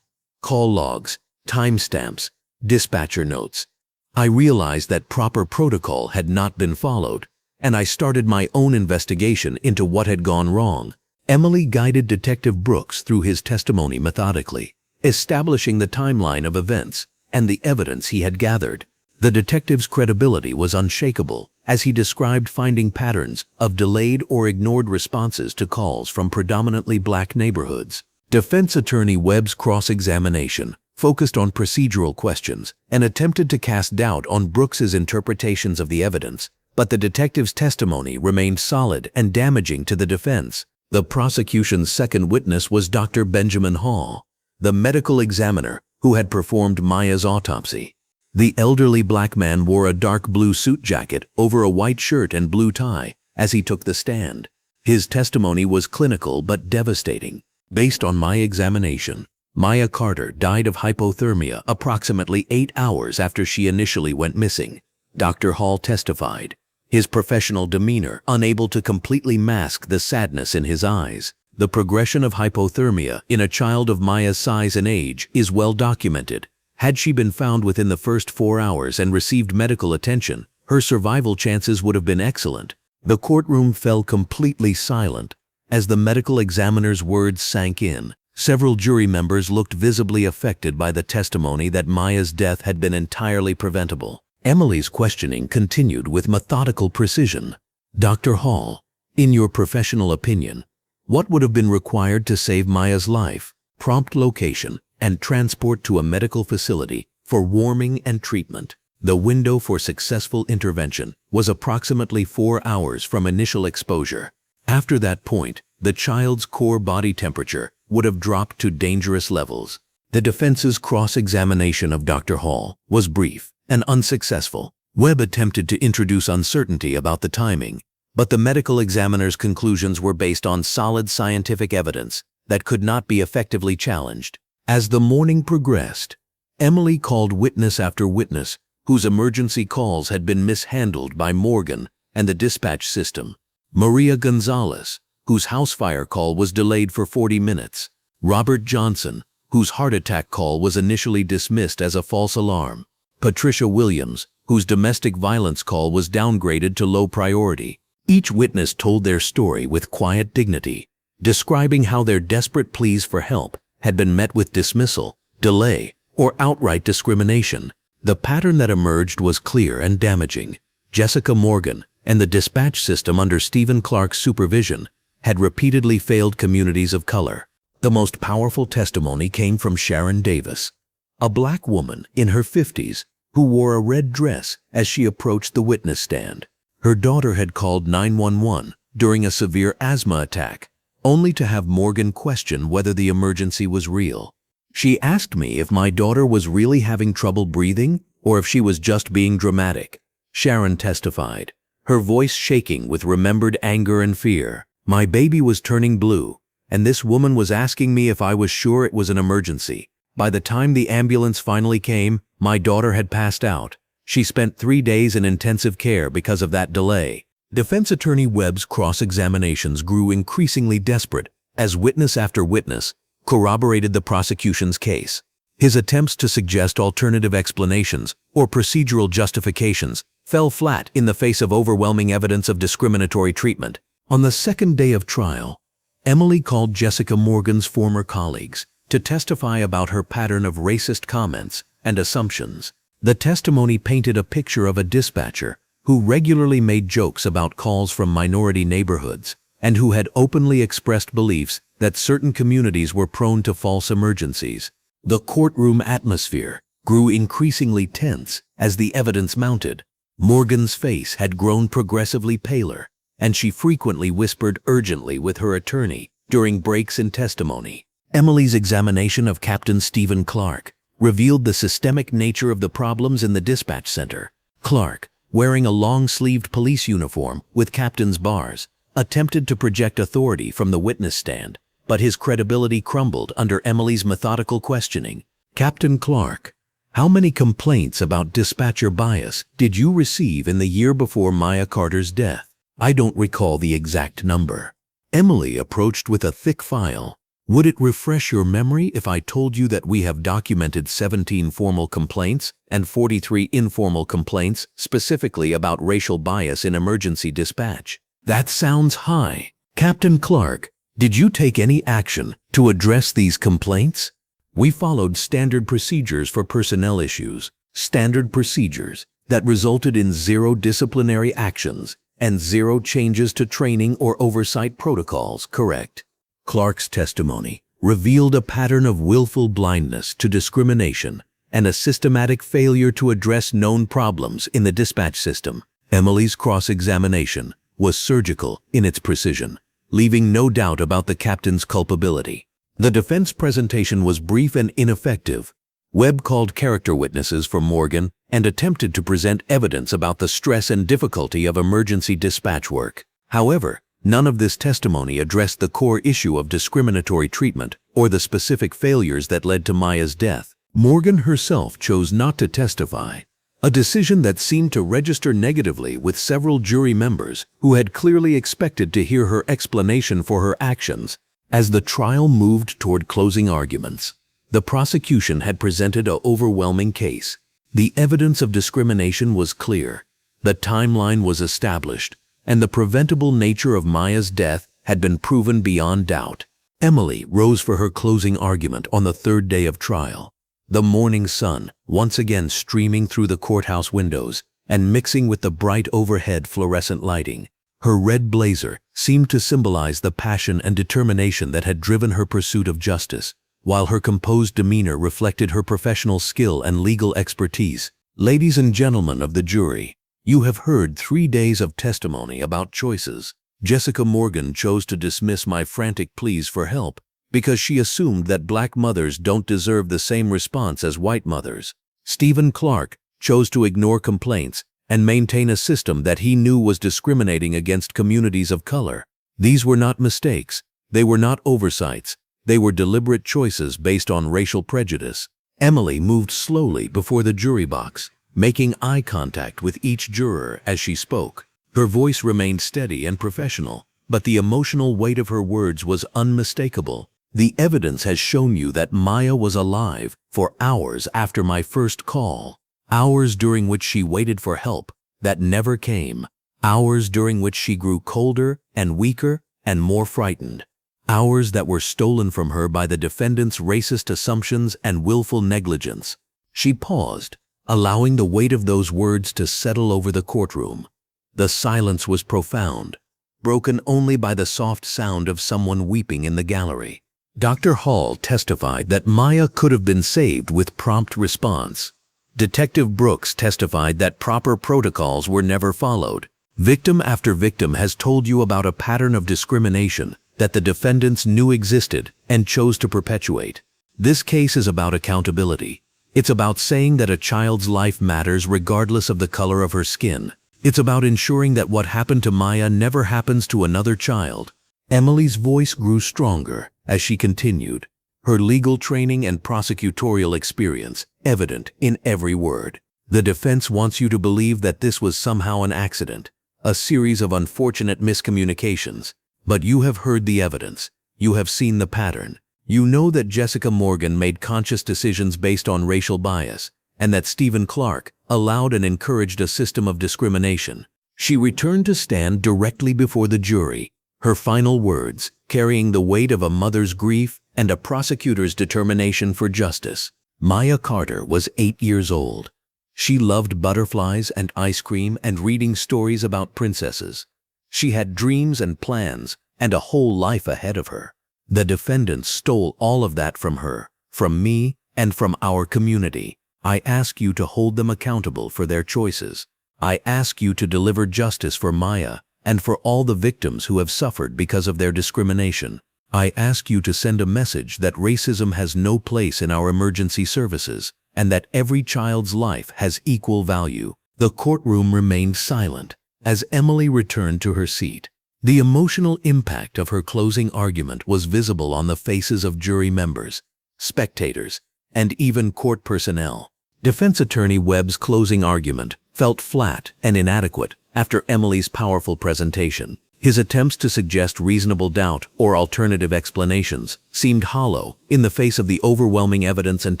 Call logs, timestamps, dispatcher notes. I realized that proper protocol had not been followed, and I started my own investigation into what had gone wrong. Emily guided Detective Brooks through his testimony methodically, establishing the timeline of events and the evidence he had gathered. The detective's credibility was unshakable as he described finding patterns of delayed or ignored responses to calls from predominantly black neighborhoods. Defense attorney Webb's cross-examination focused on procedural questions and attempted to cast doubt on Brooks's interpretations of the evidence, but the detective's testimony remained solid and damaging to the defense. The prosecution's second witness was Dr. Benjamin Hall, the medical examiner who had performed Maya's autopsy. The elderly black man wore a dark blue suit jacket over a white shirt and blue tie as he took the stand. His testimony was clinical but devastating. Based on my examination, Maya Carter died of hypothermia approximately 8 hours after she initially went missing, Dr. Hall testified, his professional demeanor unable to completely mask the sadness in his eyes. The progression of hypothermia in a child of Maya's size and age is well documented. Had she been found within the first 4 hours and received medical attention, her survival chances would have been excellent. The courtroom fell completely silent as the medical examiner's words sank in. Several jury members looked visibly affected by the testimony that Maya's death had been entirely preventable. Emily's questioning continued with methodical precision. Dr. Hall, in your professional opinion, what would have been required to save Maya's life? Prompt location and transport to a medical facility for warming and treatment. The window for successful intervention was approximately 4 hours from initial exposure. After that point, the child's core body temperature would have dropped to dangerous levels. The defense's cross-examination of Dr. Hall was brief and unsuccessful. Webb attempted to introduce uncertainty about the timing, but the medical examiner's conclusions were based on solid scientific evidence that could not be effectively challenged. As the morning progressed, Emily called witness after witness whose emergency calls had been mishandled by Morgan and the dispatch system. Maria Gonzalez, whose house fire call was delayed for 40 minutes. Robert Johnson, whose heart attack call was initially dismissed as a false alarm. Patricia Williams, whose domestic violence call was downgraded to low priority. Each witness told their story with quiet dignity, describing how their desperate pleas for help had been met with dismissal, delay, or outright discrimination. The pattern that emerged was clear and damaging. Jessica Morgan and the dispatch system under Stephen Clark's supervision had repeatedly failed communities of color. The most powerful testimony came from Sharon Davis, a black woman in her 50s who wore a red dress as she approached the witness stand. Her daughter had called 911 during a severe asthma attack, only to have Morgan question whether the emergency was real. She asked me if my daughter was really having trouble breathing or if she was just being dramatic, Sharon testified, her voice shaking with remembered anger and fear. My baby was turning blue, and this woman was asking me if I was sure it was an emergency. By the time the ambulance finally came, my daughter had passed out. She spent 3 days in intensive care because of that delay. Defense attorney Webb's cross-examinations grew increasingly desperate as witness after witness corroborated the prosecution's case. His attempts to suggest alternative explanations or procedural justifications fell flat in the face of overwhelming evidence of discriminatory treatment. On the second day of trial, Emily called Jessica Morgan's former colleagues to testify about her pattern of racist comments and assumptions. The testimony painted a picture of a dispatcher who regularly made jokes about calls from minority neighborhoods and who had openly expressed beliefs that certain communities were prone to false emergencies. The courtroom atmosphere grew increasingly tense as the evidence mounted. Morgan's face had grown progressively paler, and she frequently whispered urgently with her attorney during breaks in testimony. Emily's examination of Captain Stephen Clark revealed the systemic nature of the problems in the dispatch center. Clark, wearing a long-sleeved police uniform with captain's bars, attempted to project authority from the witness stand, but his credibility crumbled under Emily's methodical questioning. Captain Clark, How many complaints about dispatcher bias did you receive in the year before Maya Carter's death? I don't recall the exact number. Emily approached with a thick file. Would it refresh your memory if I told you that we have documented 17 formal complaints and 43 informal complaints specifically about racial bias in emergency dispatch? That sounds high. Captain Clark, did you take any action to address these complaints? We followed standard procedures for personnel issues, standard procedures that resulted in 0 disciplinary actions and 0 changes to training or oversight protocols, correct? Clark's testimony revealed a pattern of willful blindness to discrimination and a systematic failure to address known problems in the dispatch system. Emily's cross-examination was surgical in its precision, leaving no doubt about the captain's culpability. The defense presentation was brief and ineffective. Webb called character witnesses for Morgan and attempted to present evidence about the stress and difficulty of emergency dispatch work. However, none of this testimony addressed the core issue of discriminatory treatment or the specific failures that led to Maya's death. Morgan herself chose not to testify, a decision that seemed to register negatively with several jury members who had clearly expected to hear her explanation for her actions. As the trial moved toward closing arguments, the prosecution had presented an overwhelming case. The evidence of discrimination was clear, the timeline was established, and the preventable nature of Maya's death had been proven beyond doubt. Emily rose for her closing argument on the 3rd day of trial. The morning sun, once again streaming through the courthouse windows and mixing with the bright overhead fluorescent lighting, her red blazer seemed to symbolize the passion and determination that had driven her pursuit of justice, while her composed demeanor reflected her professional skill and legal expertise. Ladies and gentlemen of the jury, you have heard 3 days of testimony about choices. Jessica Morgan chose to dismiss my frantic pleas for help because she assumed that black mothers don't deserve the same response as white mothers. Stephen Clark chose to ignore complaints and maintain a system that he knew was discriminating against communities of color. These were not mistakes, they were not oversights, they were deliberate choices based on racial prejudice. Emily moved slowly before the jury box, making eye contact with each juror as she spoke. Her voice remained steady and professional, but the emotional weight of her words was unmistakable. The evidence has shown you that Maya was alive for hours after my first call. Hours during which she waited for help that never came. Hours during which she grew colder and weaker and more frightened. Hours that were stolen from her by the defendant's racist assumptions and willful negligence. She paused, allowing the weight of those words to settle over the courtroom. The silence was profound, broken only by the soft sound of someone weeping in the gallery. Dr. Hall testified that Maya could have been saved with prompt response. Detective Brooks testified that proper protocols were never followed. Victim after victim has told you about a pattern of discrimination that the defendants knew existed and chose to perpetuate. This case is about accountability. It's about saying that a child's life matters regardless of the color of her skin. It's about ensuring that what happened to Maya never happens to another child. Emily's voice grew stronger as she continued, her legal training and prosecutorial experience evident in every word. The defense wants you to believe that this was somehow an accident, a series of unfortunate miscommunications. But you have heard the evidence. You have seen the pattern. You know that Jessica Morgan made conscious decisions based on racial bias, and that Stephen Clark allowed and encouraged a system of discrimination. She returned to stand directly before the jury, her final words carrying the weight of a mother's grief and a prosecutor's determination for justice. Maya Carter was 8 years old. She loved butterflies and ice cream and reading stories about princesses. She had dreams and plans and a whole life ahead of her. The defendants stole all of that from her, from me, and from our community. I ask you to hold them accountable for their choices. I ask you to deliver justice for Maya and for all the victims who have suffered because of their discrimination. I ask you to send a message that racism has no place in our emergency services and that every child's life has equal value. The courtroom remained silent as Emily returned to her seat. The emotional impact of her closing argument was visible on the faces of jury members, spectators, and even court personnel. Defense attorney Webb's closing argument felt flat and inadequate after Emily's powerful presentation. His attempts to suggest reasonable doubt or alternative explanations seemed hollow in the face of the overwhelming evidence and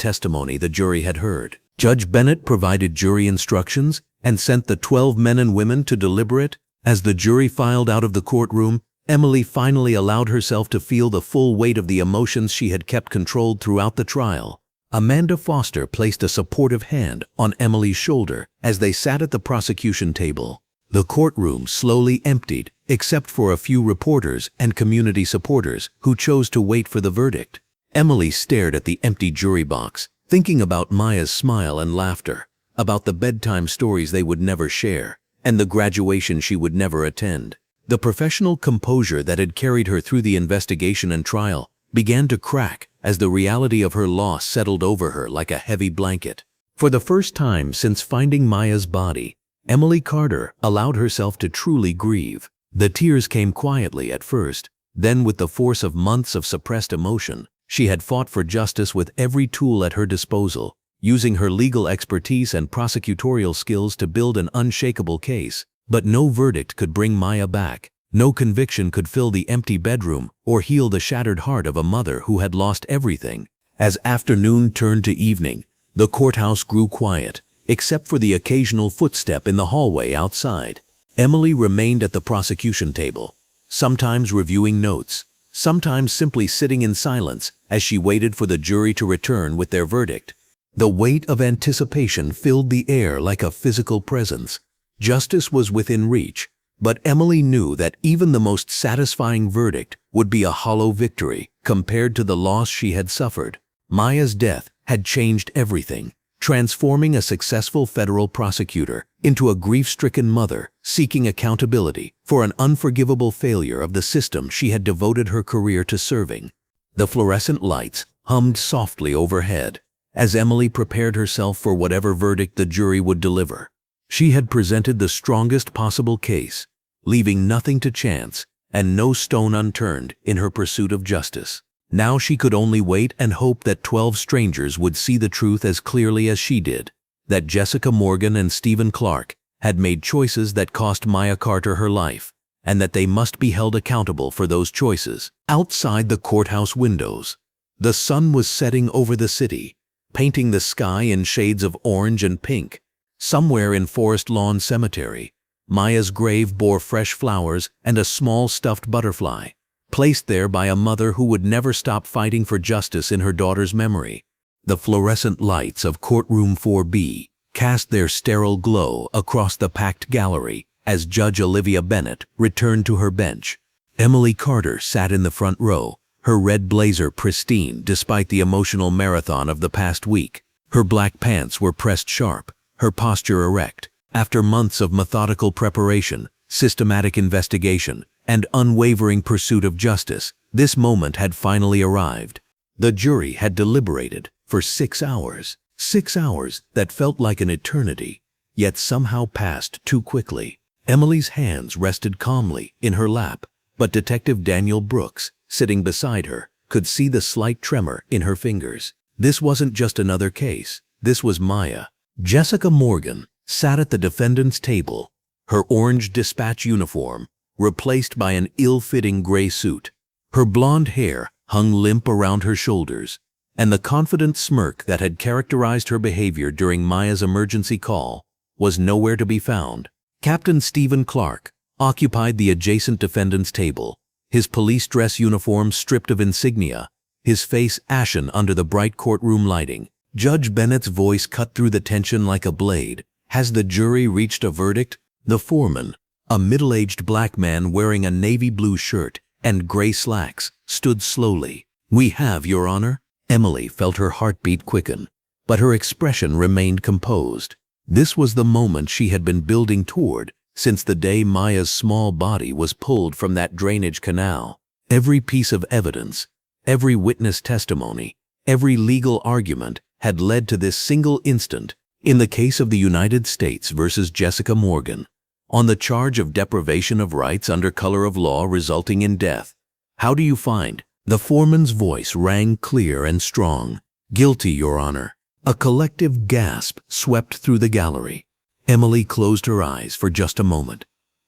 testimony the jury had heard. Judge Bennett provided jury instructions and sent the 12 men and women to deliberate. As the jury filed out of the courtroom, Emily finally allowed herself to feel the full weight of the emotions she had kept controlled throughout the trial. Amanda Foster placed a supportive hand on Emily's shoulder as they sat at the prosecution table. The courtroom slowly emptied, except for a few reporters and community supporters who chose to wait for the verdict. Emily stared at the empty jury box, thinking about Maya's smile and laughter, about the bedtime stories they would never share, and the graduation she would never attend. The professional composure that had carried her through the investigation and trial began to crack as the reality of her loss settled over her like a heavy blanket. For the first time since finding Maya's body, Emily Carter allowed herself to truly grieve. The tears came quietly at first, then with the force of months of suppressed emotion, she had fought for justice with every tool at her disposal, using her legal expertise and prosecutorial skills to build an unshakable case. But no verdict could bring Maya back. No conviction could fill the empty bedroom or heal the shattered heart of a mother who had lost everything. As afternoon turned to evening, the courthouse grew quiet, except for the occasional footstep in the hallway outside. Emily remained at the prosecution table, sometimes reviewing notes, sometimes simply sitting in silence as she waited for the jury to return with their verdict. The weight of anticipation filled the air like a physical presence. Justice was within reach, but Emily knew that even the most satisfying verdict would be a hollow victory compared to the loss she had suffered. Maya's death had changed everything, transforming a successful federal prosecutor into a grief-stricken mother seeking accountability for an unforgivable failure of the system she had devoted her career to serving. The fluorescent lights hummed softly overhead as Emily prepared herself for whatever verdict the jury would deliver. She had presented the strongest possible case, leaving nothing to chance and no stone unturned in her pursuit of justice. Now she could only wait and hope that 12 strangers would see the truth as clearly as she did, that Jessica Morgan and Stephen Clark had made choices that cost Maya Carter her life, and that they must be held accountable for those choices. Outside the courthouse windows, the sun was setting over the city, painting the sky in shades of orange and pink. Somewhere in Forest Lawn Cemetery, Maya's grave bore fresh flowers and a small stuffed butterfly, placed there by a mother who would never stop fighting for justice in her daughter's memory. The fluorescent lights of courtroom 4B cast their sterile glow across the packed gallery as Judge Olivia Bennett returned to her bench. Emily Carter sat in the front row, her red blazer pristine despite the emotional marathon of the past week. Her black pants were pressed sharp, her posture erect. After months of methodical preparation, systematic investigation, and unwavering pursuit of justice, this moment had finally arrived. The jury had deliberated for 6 hours. 6 hours that felt like an eternity, yet somehow passed too quickly. Emily's hands rested calmly in her lap, but Detective Daniel Brooks, sitting beside her, could see the slight tremor in her fingers. This wasn't just another case. This was Maya. Jessica Morgan sat at the defendant's table, her orange dispatch uniform replaced by an ill-fitting gray suit. Her blonde hair hung limp around her shoulders, and the confident smirk that had characterized her behavior during Maya's emergency call was nowhere to be found. Captain Stephen Clark occupied the adjacent defendant's table, his police dress uniform stripped of insignia, his face ashen under the bright courtroom lighting. Judge Bennett's voice cut through the tension like a blade. Has the jury reached a verdict? The foreman, a middle-aged black man wearing a navy blue shirt and gray slacks, stood slowly. We have, Your Honor. Emily felt her heartbeat quicken, but her expression remained composed. This was the moment she had been building toward since the day Maya's small body was pulled from that drainage canal. Every piece of evidence, every witness testimony, every legal argument had led to this single instant. In the case of the United States versus Jessica Morgan, on the charge of deprivation of rights under color of law resulting in death, how do you find? The foreman's voice rang clear and strong. Guilty, Your Honor. A collective gasp swept through the gallery. Emily closed her eyes for just a moment,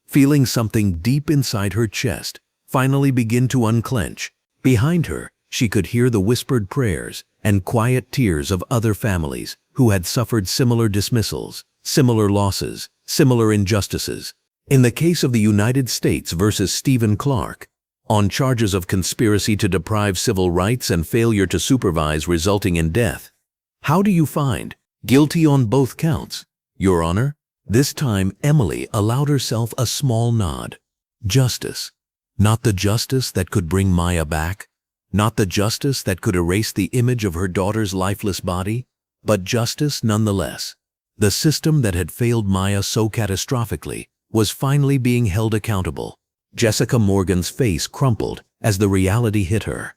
feeling something deep inside her chest finally begin to unclench. Behind her, she could hear the whispered prayers and quiet tears of other families who had suffered similar dismissals, similar losses, similar injustices. In the case of the United States versus Stephen Clark, on charges of conspiracy to deprive civil rights and failure to supervise resulting in death. How do you find? Guilty on both counts, Your Honor. This time Emily allowed herself a small nod. Justice. Not the justice that could bring Maya back, not the justice that could erase the image of her daughter's lifeless body, but justice nonetheless. The system that had failed Maya so catastrophically was finally being held accountable. Jessica Morgan's face crumpled as the reality hit her.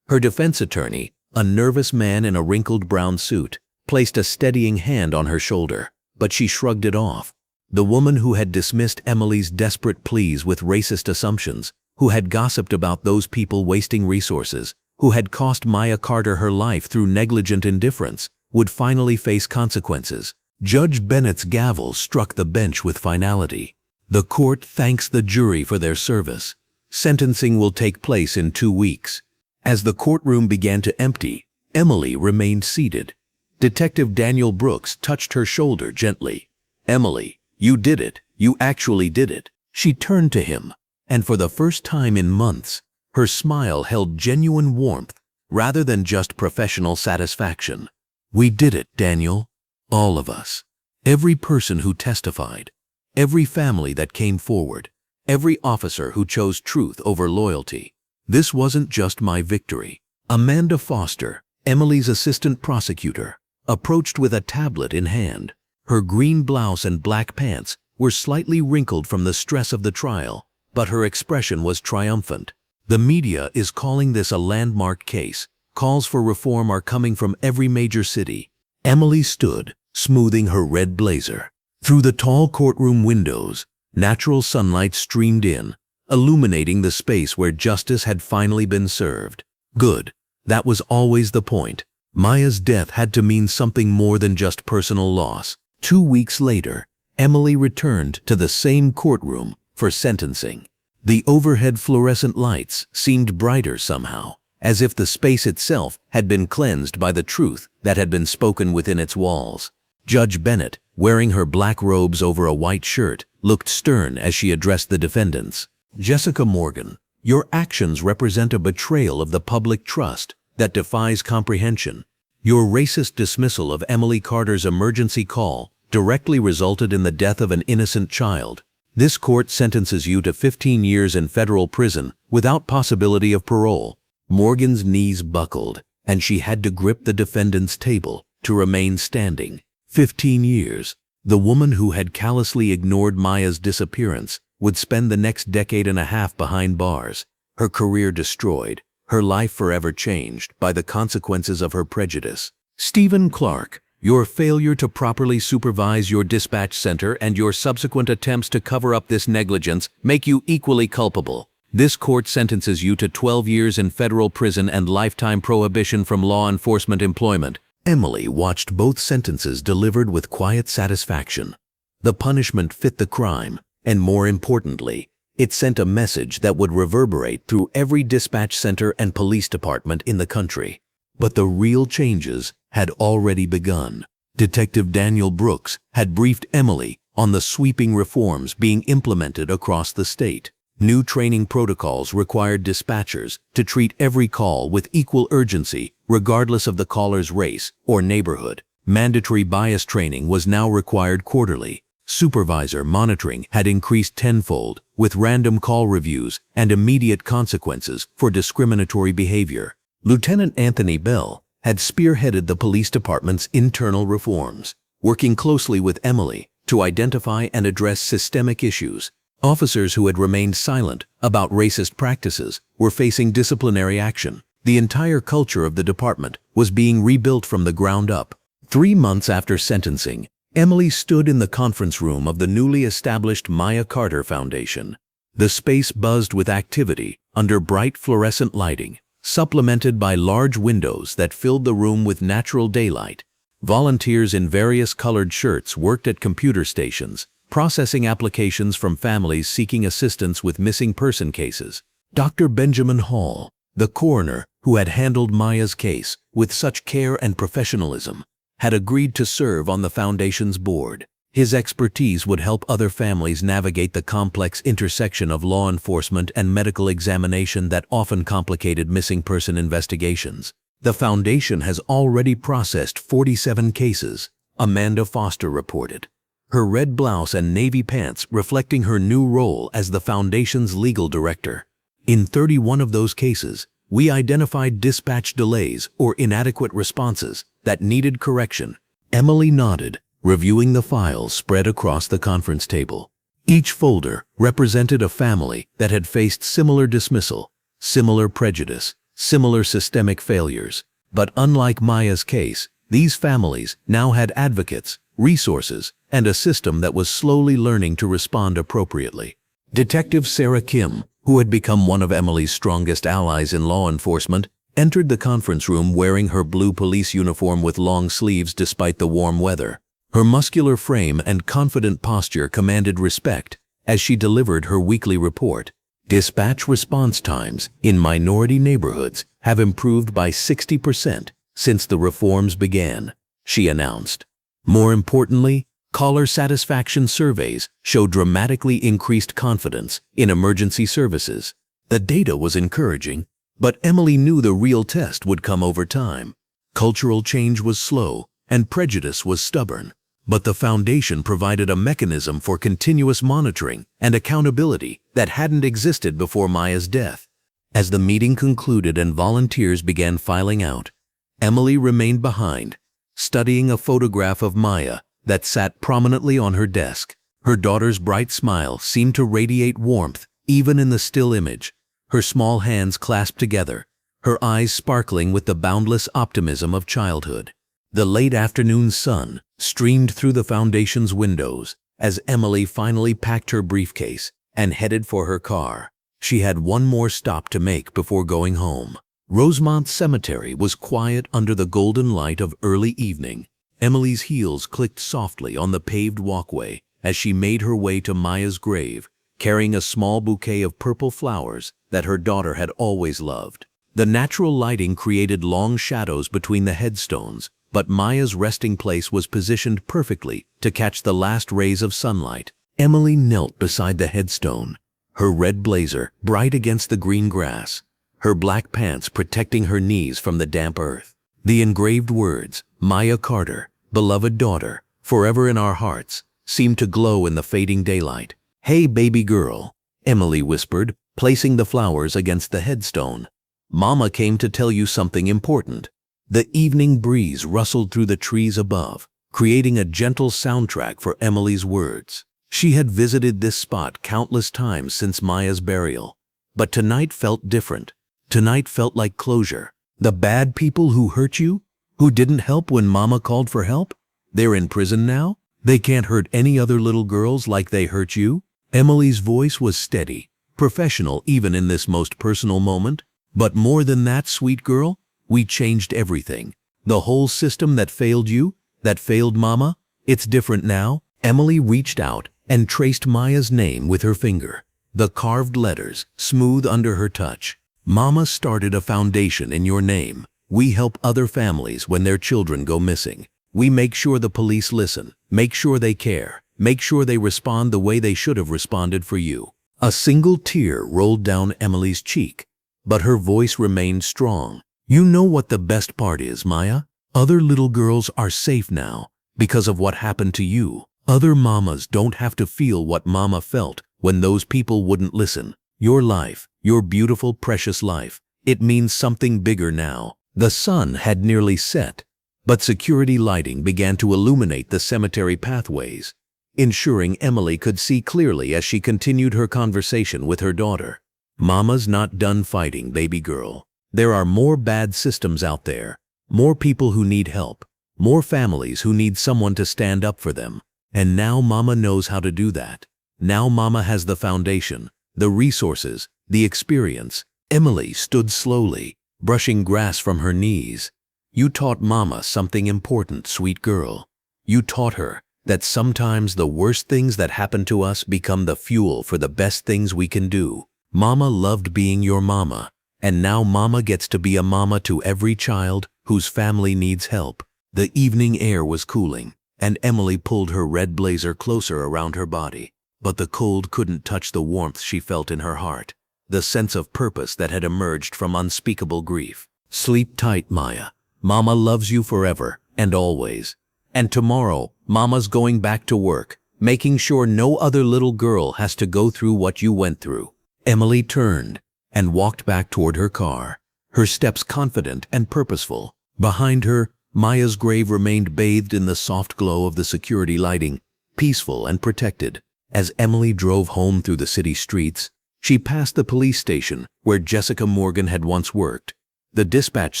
Her defense attorney, a nervous man in a wrinkled brown suit, placed a steadying hand on her shoulder, but she shrugged it off. The woman who had dismissed Emily's desperate pleas with racist assumptions, who had gossiped about those people wasting resources, who had cost Maya Carter her life through negligent indifference, would finally face consequences. Judge Bennett's gavel struck the bench with finality. The court thanks the jury for their service. Sentencing will take place in 2 weeks. As the courtroom began to empty, Emily remained seated. Detective Daniel Brooks touched her shoulder gently. "Emily, you did it. You actually did it." She turned to him, and for the first time in months, her smile held genuine warmth rather than just professional satisfaction. "We did it, Daniel. All of us. Every person who testified. Every family that came forward. Every officer who chose truth over loyalty. This wasn't just my victory." Amanda Foster, Emily's assistant prosecutor, approached with a tablet in hand. Her green blouse and black pants were slightly wrinkled from the stress of the trial, but her expression was triumphant. "The media is calling this a landmark case. Calls for reform are coming from every major city." Emily stood, smoothing her red blazer. Through the tall courtroom windows, natural sunlight streamed in, illuminating the space where justice had finally been served. Good. That was always the point. Maya's death had to mean something more than just personal loss. 2 weeks later, Emily returned to the same courtroom for sentencing. The overhead fluorescent lights seemed brighter somehow, as if the space itself had been cleansed by the truth that had been spoken within its walls. Judge Bennett, wearing her black robes over a white shirt, looked stern as she addressed the defendants. "Jessica Morgan, your actions represent a betrayal of the public trust that defies comprehension. Your racist dismissal of Emily Carter's emergency call directly resulted in the death of an innocent child. This court sentences you to 15 years in federal prison without possibility of parole." Morgan's knees buckled, and she had to grip the defendant's table to remain standing. 15 years. The woman who had callously ignored Maya's disappearance would spend the next decade and a half behind bars, her career destroyed, her life forever changed by the consequences of her prejudice. "Stephen Clark, your failure to properly supervise your dispatch center and your subsequent attempts to cover up this negligence make you equally culpable. This court sentences you to 12 years in federal prison and lifetime prohibition from law enforcement employment." Emily watched both sentences delivered with quiet satisfaction. The punishment fit the crime, and more importantly, it sent a message that would reverberate through every dispatch center and police department in the country. But the real changes had already begun. Detective Daniel Brooks had briefed Emily on the sweeping reforms being implemented across the state. New training protocols required dispatchers to treat every call with equal urgency, regardless of the caller's race or neighborhood. Mandatory bias training was now required quarterly. Supervisor monitoring had increased tenfold, with random call reviews and immediate consequences for discriminatory behavior. Lieutenant Anthony Bell had spearheaded the police department's internal reforms, working closely with Emily to identify and address systemic issues. Officers who had remained silent about racist practices were facing disciplinary action. The entire culture of the department was being rebuilt from the ground up. 3 months after sentencing, Emily stood in the conference room of the newly established Maya Carter Foundation. The space buzzed with activity under bright fluorescent lighting, supplemented by large windows that filled the room with natural daylight. Volunteers in various colored shirts worked at computer stations, processing applications from families seeking assistance with missing person cases. Dr. Benjamin Hall, the coroner who had handled Maya's case with such care and professionalism, had agreed to serve on the Foundation's board. His expertise would help other families navigate the complex intersection of law enforcement and medical examination that often complicated missing person investigations. The Foundation has already processed 47 cases, Amanda Foster reported, her red blouse and navy pants reflecting her new role as the Foundation's legal director. In 31 of those cases, we identified dispatch delays or inadequate responses that needed correction. Emily nodded, reviewing the files spread across the conference table. Each folder represented a family that had faced similar dismissal, similar prejudice, similar systemic failures. But unlike Maya's case, these families now had advocates, resources, and a system that was slowly learning to respond appropriately. Detective Sarah Kim, who had become one of Emily's strongest allies in law enforcement, entered the conference room wearing her blue police uniform with long sleeves despite the warm weather. Her muscular frame and confident posture commanded respect as she delivered her weekly report. Dispatch response times in minority neighborhoods have improved by 60% since the reforms began, she announced. More importantly, caller satisfaction surveys show dramatically increased confidence in emergency services. The data was encouraging, but Emily knew the real test would come over time. Cultural change was slow and prejudice was stubborn, but the Foundation provided a mechanism for continuous monitoring and accountability that hadn't existed before Maya's death. As the meeting concluded and volunteers began filing out, Emily remained behind, studying a photograph of Maya that sat prominently on her desk. Her daughter's bright smile seemed to radiate warmth even in the still image, her small hands clasped together, her eyes sparkling with the boundless optimism of childhood. The late afternoon sun streamed through the Foundation's windows as Emily finally packed her briefcase and headed for her car. She had one more stop to make before going home. Rosemont Cemetery was quiet under the golden light of early evening. Emily's heels clicked softly on the paved walkway as she made her way to Maya's grave, carrying a small bouquet of purple flowers that her daughter had always loved. The natural lighting created long shadows between the headstones, but Maya's resting place was positioned perfectly to catch the last rays of sunlight. Emily knelt beside the headstone, her red blazer bright against the green grass, her black pants protecting her knees from the damp earth. The engraved words, "Maya Carter, beloved daughter, forever in our hearts," seemed to glow in the fading daylight. "Hey, baby girl," Emily whispered, placing the flowers against the headstone. "Mama came to tell you something important." The evening breeze rustled through the trees above, creating a gentle soundtrack for Emily's words. She had visited this spot countless times since Maya's burial, but tonight felt different. Tonight felt like closure. The bad people who hurt you, who didn't help when Mama called for help, they're in prison now? They can't hurt any other little girls like they hurt you? Emily's voice was steady, professional even in this most personal moment. But more than that, sweet girl, we changed everything. The whole system that failed you, that failed Mama, it's different now. Emily reached out and traced Maya's name with her finger, the carved letters smooth under her touch. Mama started a foundation in your name. We help other families when their children go missing. We make sure the police listen, make sure they care, make sure they respond the way they should have responded for you. A single tear rolled down Emily's cheek, but her voice remained strong. You know what the best part is, Maya? Other little girls are safe now because of what happened to you. Other mamas don't have to feel what Mama felt when those people wouldn't listen. Your life, your beautiful, precious life, it means something bigger now. The sun had nearly set, but security lighting began to illuminate the cemetery pathways, ensuring Emily could see clearly as she continued her conversation with her daughter. Mama's not done fighting, baby girl. There are more bad systems out there, more people who need help, more families who need someone to stand up for them. And now Mama knows how to do that. Now Mama has the foundation, the resources, the experience. Emily stood slowly, brushing grass from her knees. You taught Mama something important, sweet girl. You taught her that sometimes the worst things that happen to us become the fuel for the best things we can do. Mama loved being your mama, and now Mama gets to be a mama to every child whose family needs help. The evening air was cooling, and Emily pulled her red blazer closer around her body. But the cold couldn't touch the warmth she felt in her heart, the sense of purpose that had emerged from unspeakable grief. Sleep tight, Maya. Mama loves you forever and always. And tomorrow, Mama's going back to work, making sure no other little girl has to go through what you went through. Emily turned and walked back toward her car, her steps confident and purposeful. Behind her, Maya's grave remained bathed in the soft glow of the security lighting, peaceful and protected. As Emily drove home through the city streets, she passed the police station where Jessica Morgan had once worked, the dispatch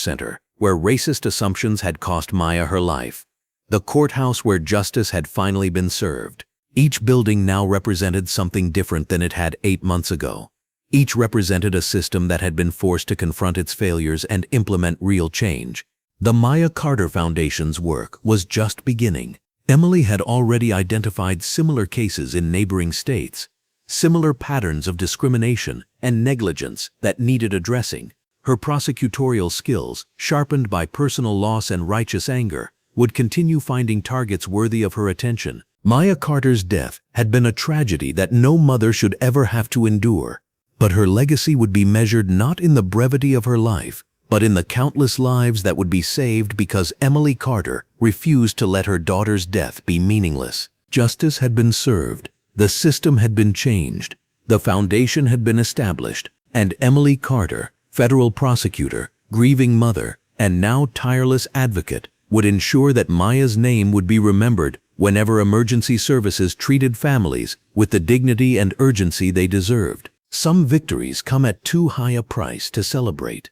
center where racist assumptions had cost Maya her life, the courthouse where justice had finally been served. Each building now represented something different than it had 8 months ago. Each represented a system that had been forced to confront its failures and implement real change. The Maya Carter Foundation's work was just beginning. Emily had already identified similar cases in neighboring states, similar patterns of discrimination and negligence that needed addressing. Her prosecutorial skills, sharpened by personal loss and righteous anger, would continue finding targets worthy of her attention. Maya Carter's death had been a tragedy that no mother should ever have to endure, but her legacy would be measured not in the brevity of her life, but in the countless lives that would be saved because Emily Carter refused to let her daughter's death be meaningless. Justice had been served, the system had been changed, the foundation had been established, and Emily Carter, federal prosecutor, grieving mother, and now tireless advocate, would ensure that Maya's name would be remembered whenever emergency services treated families with the dignity and urgency they deserved. Some victories come at too high a price to celebrate.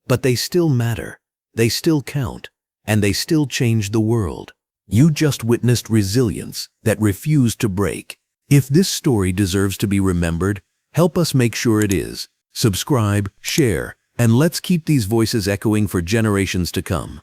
But they still matter, they still count, and they still change the world. You just witnessed resilience that refused to break. If this story deserves to be remembered, help us make sure it is. Subscribe, share, and let's keep these voices echoing for generations to come.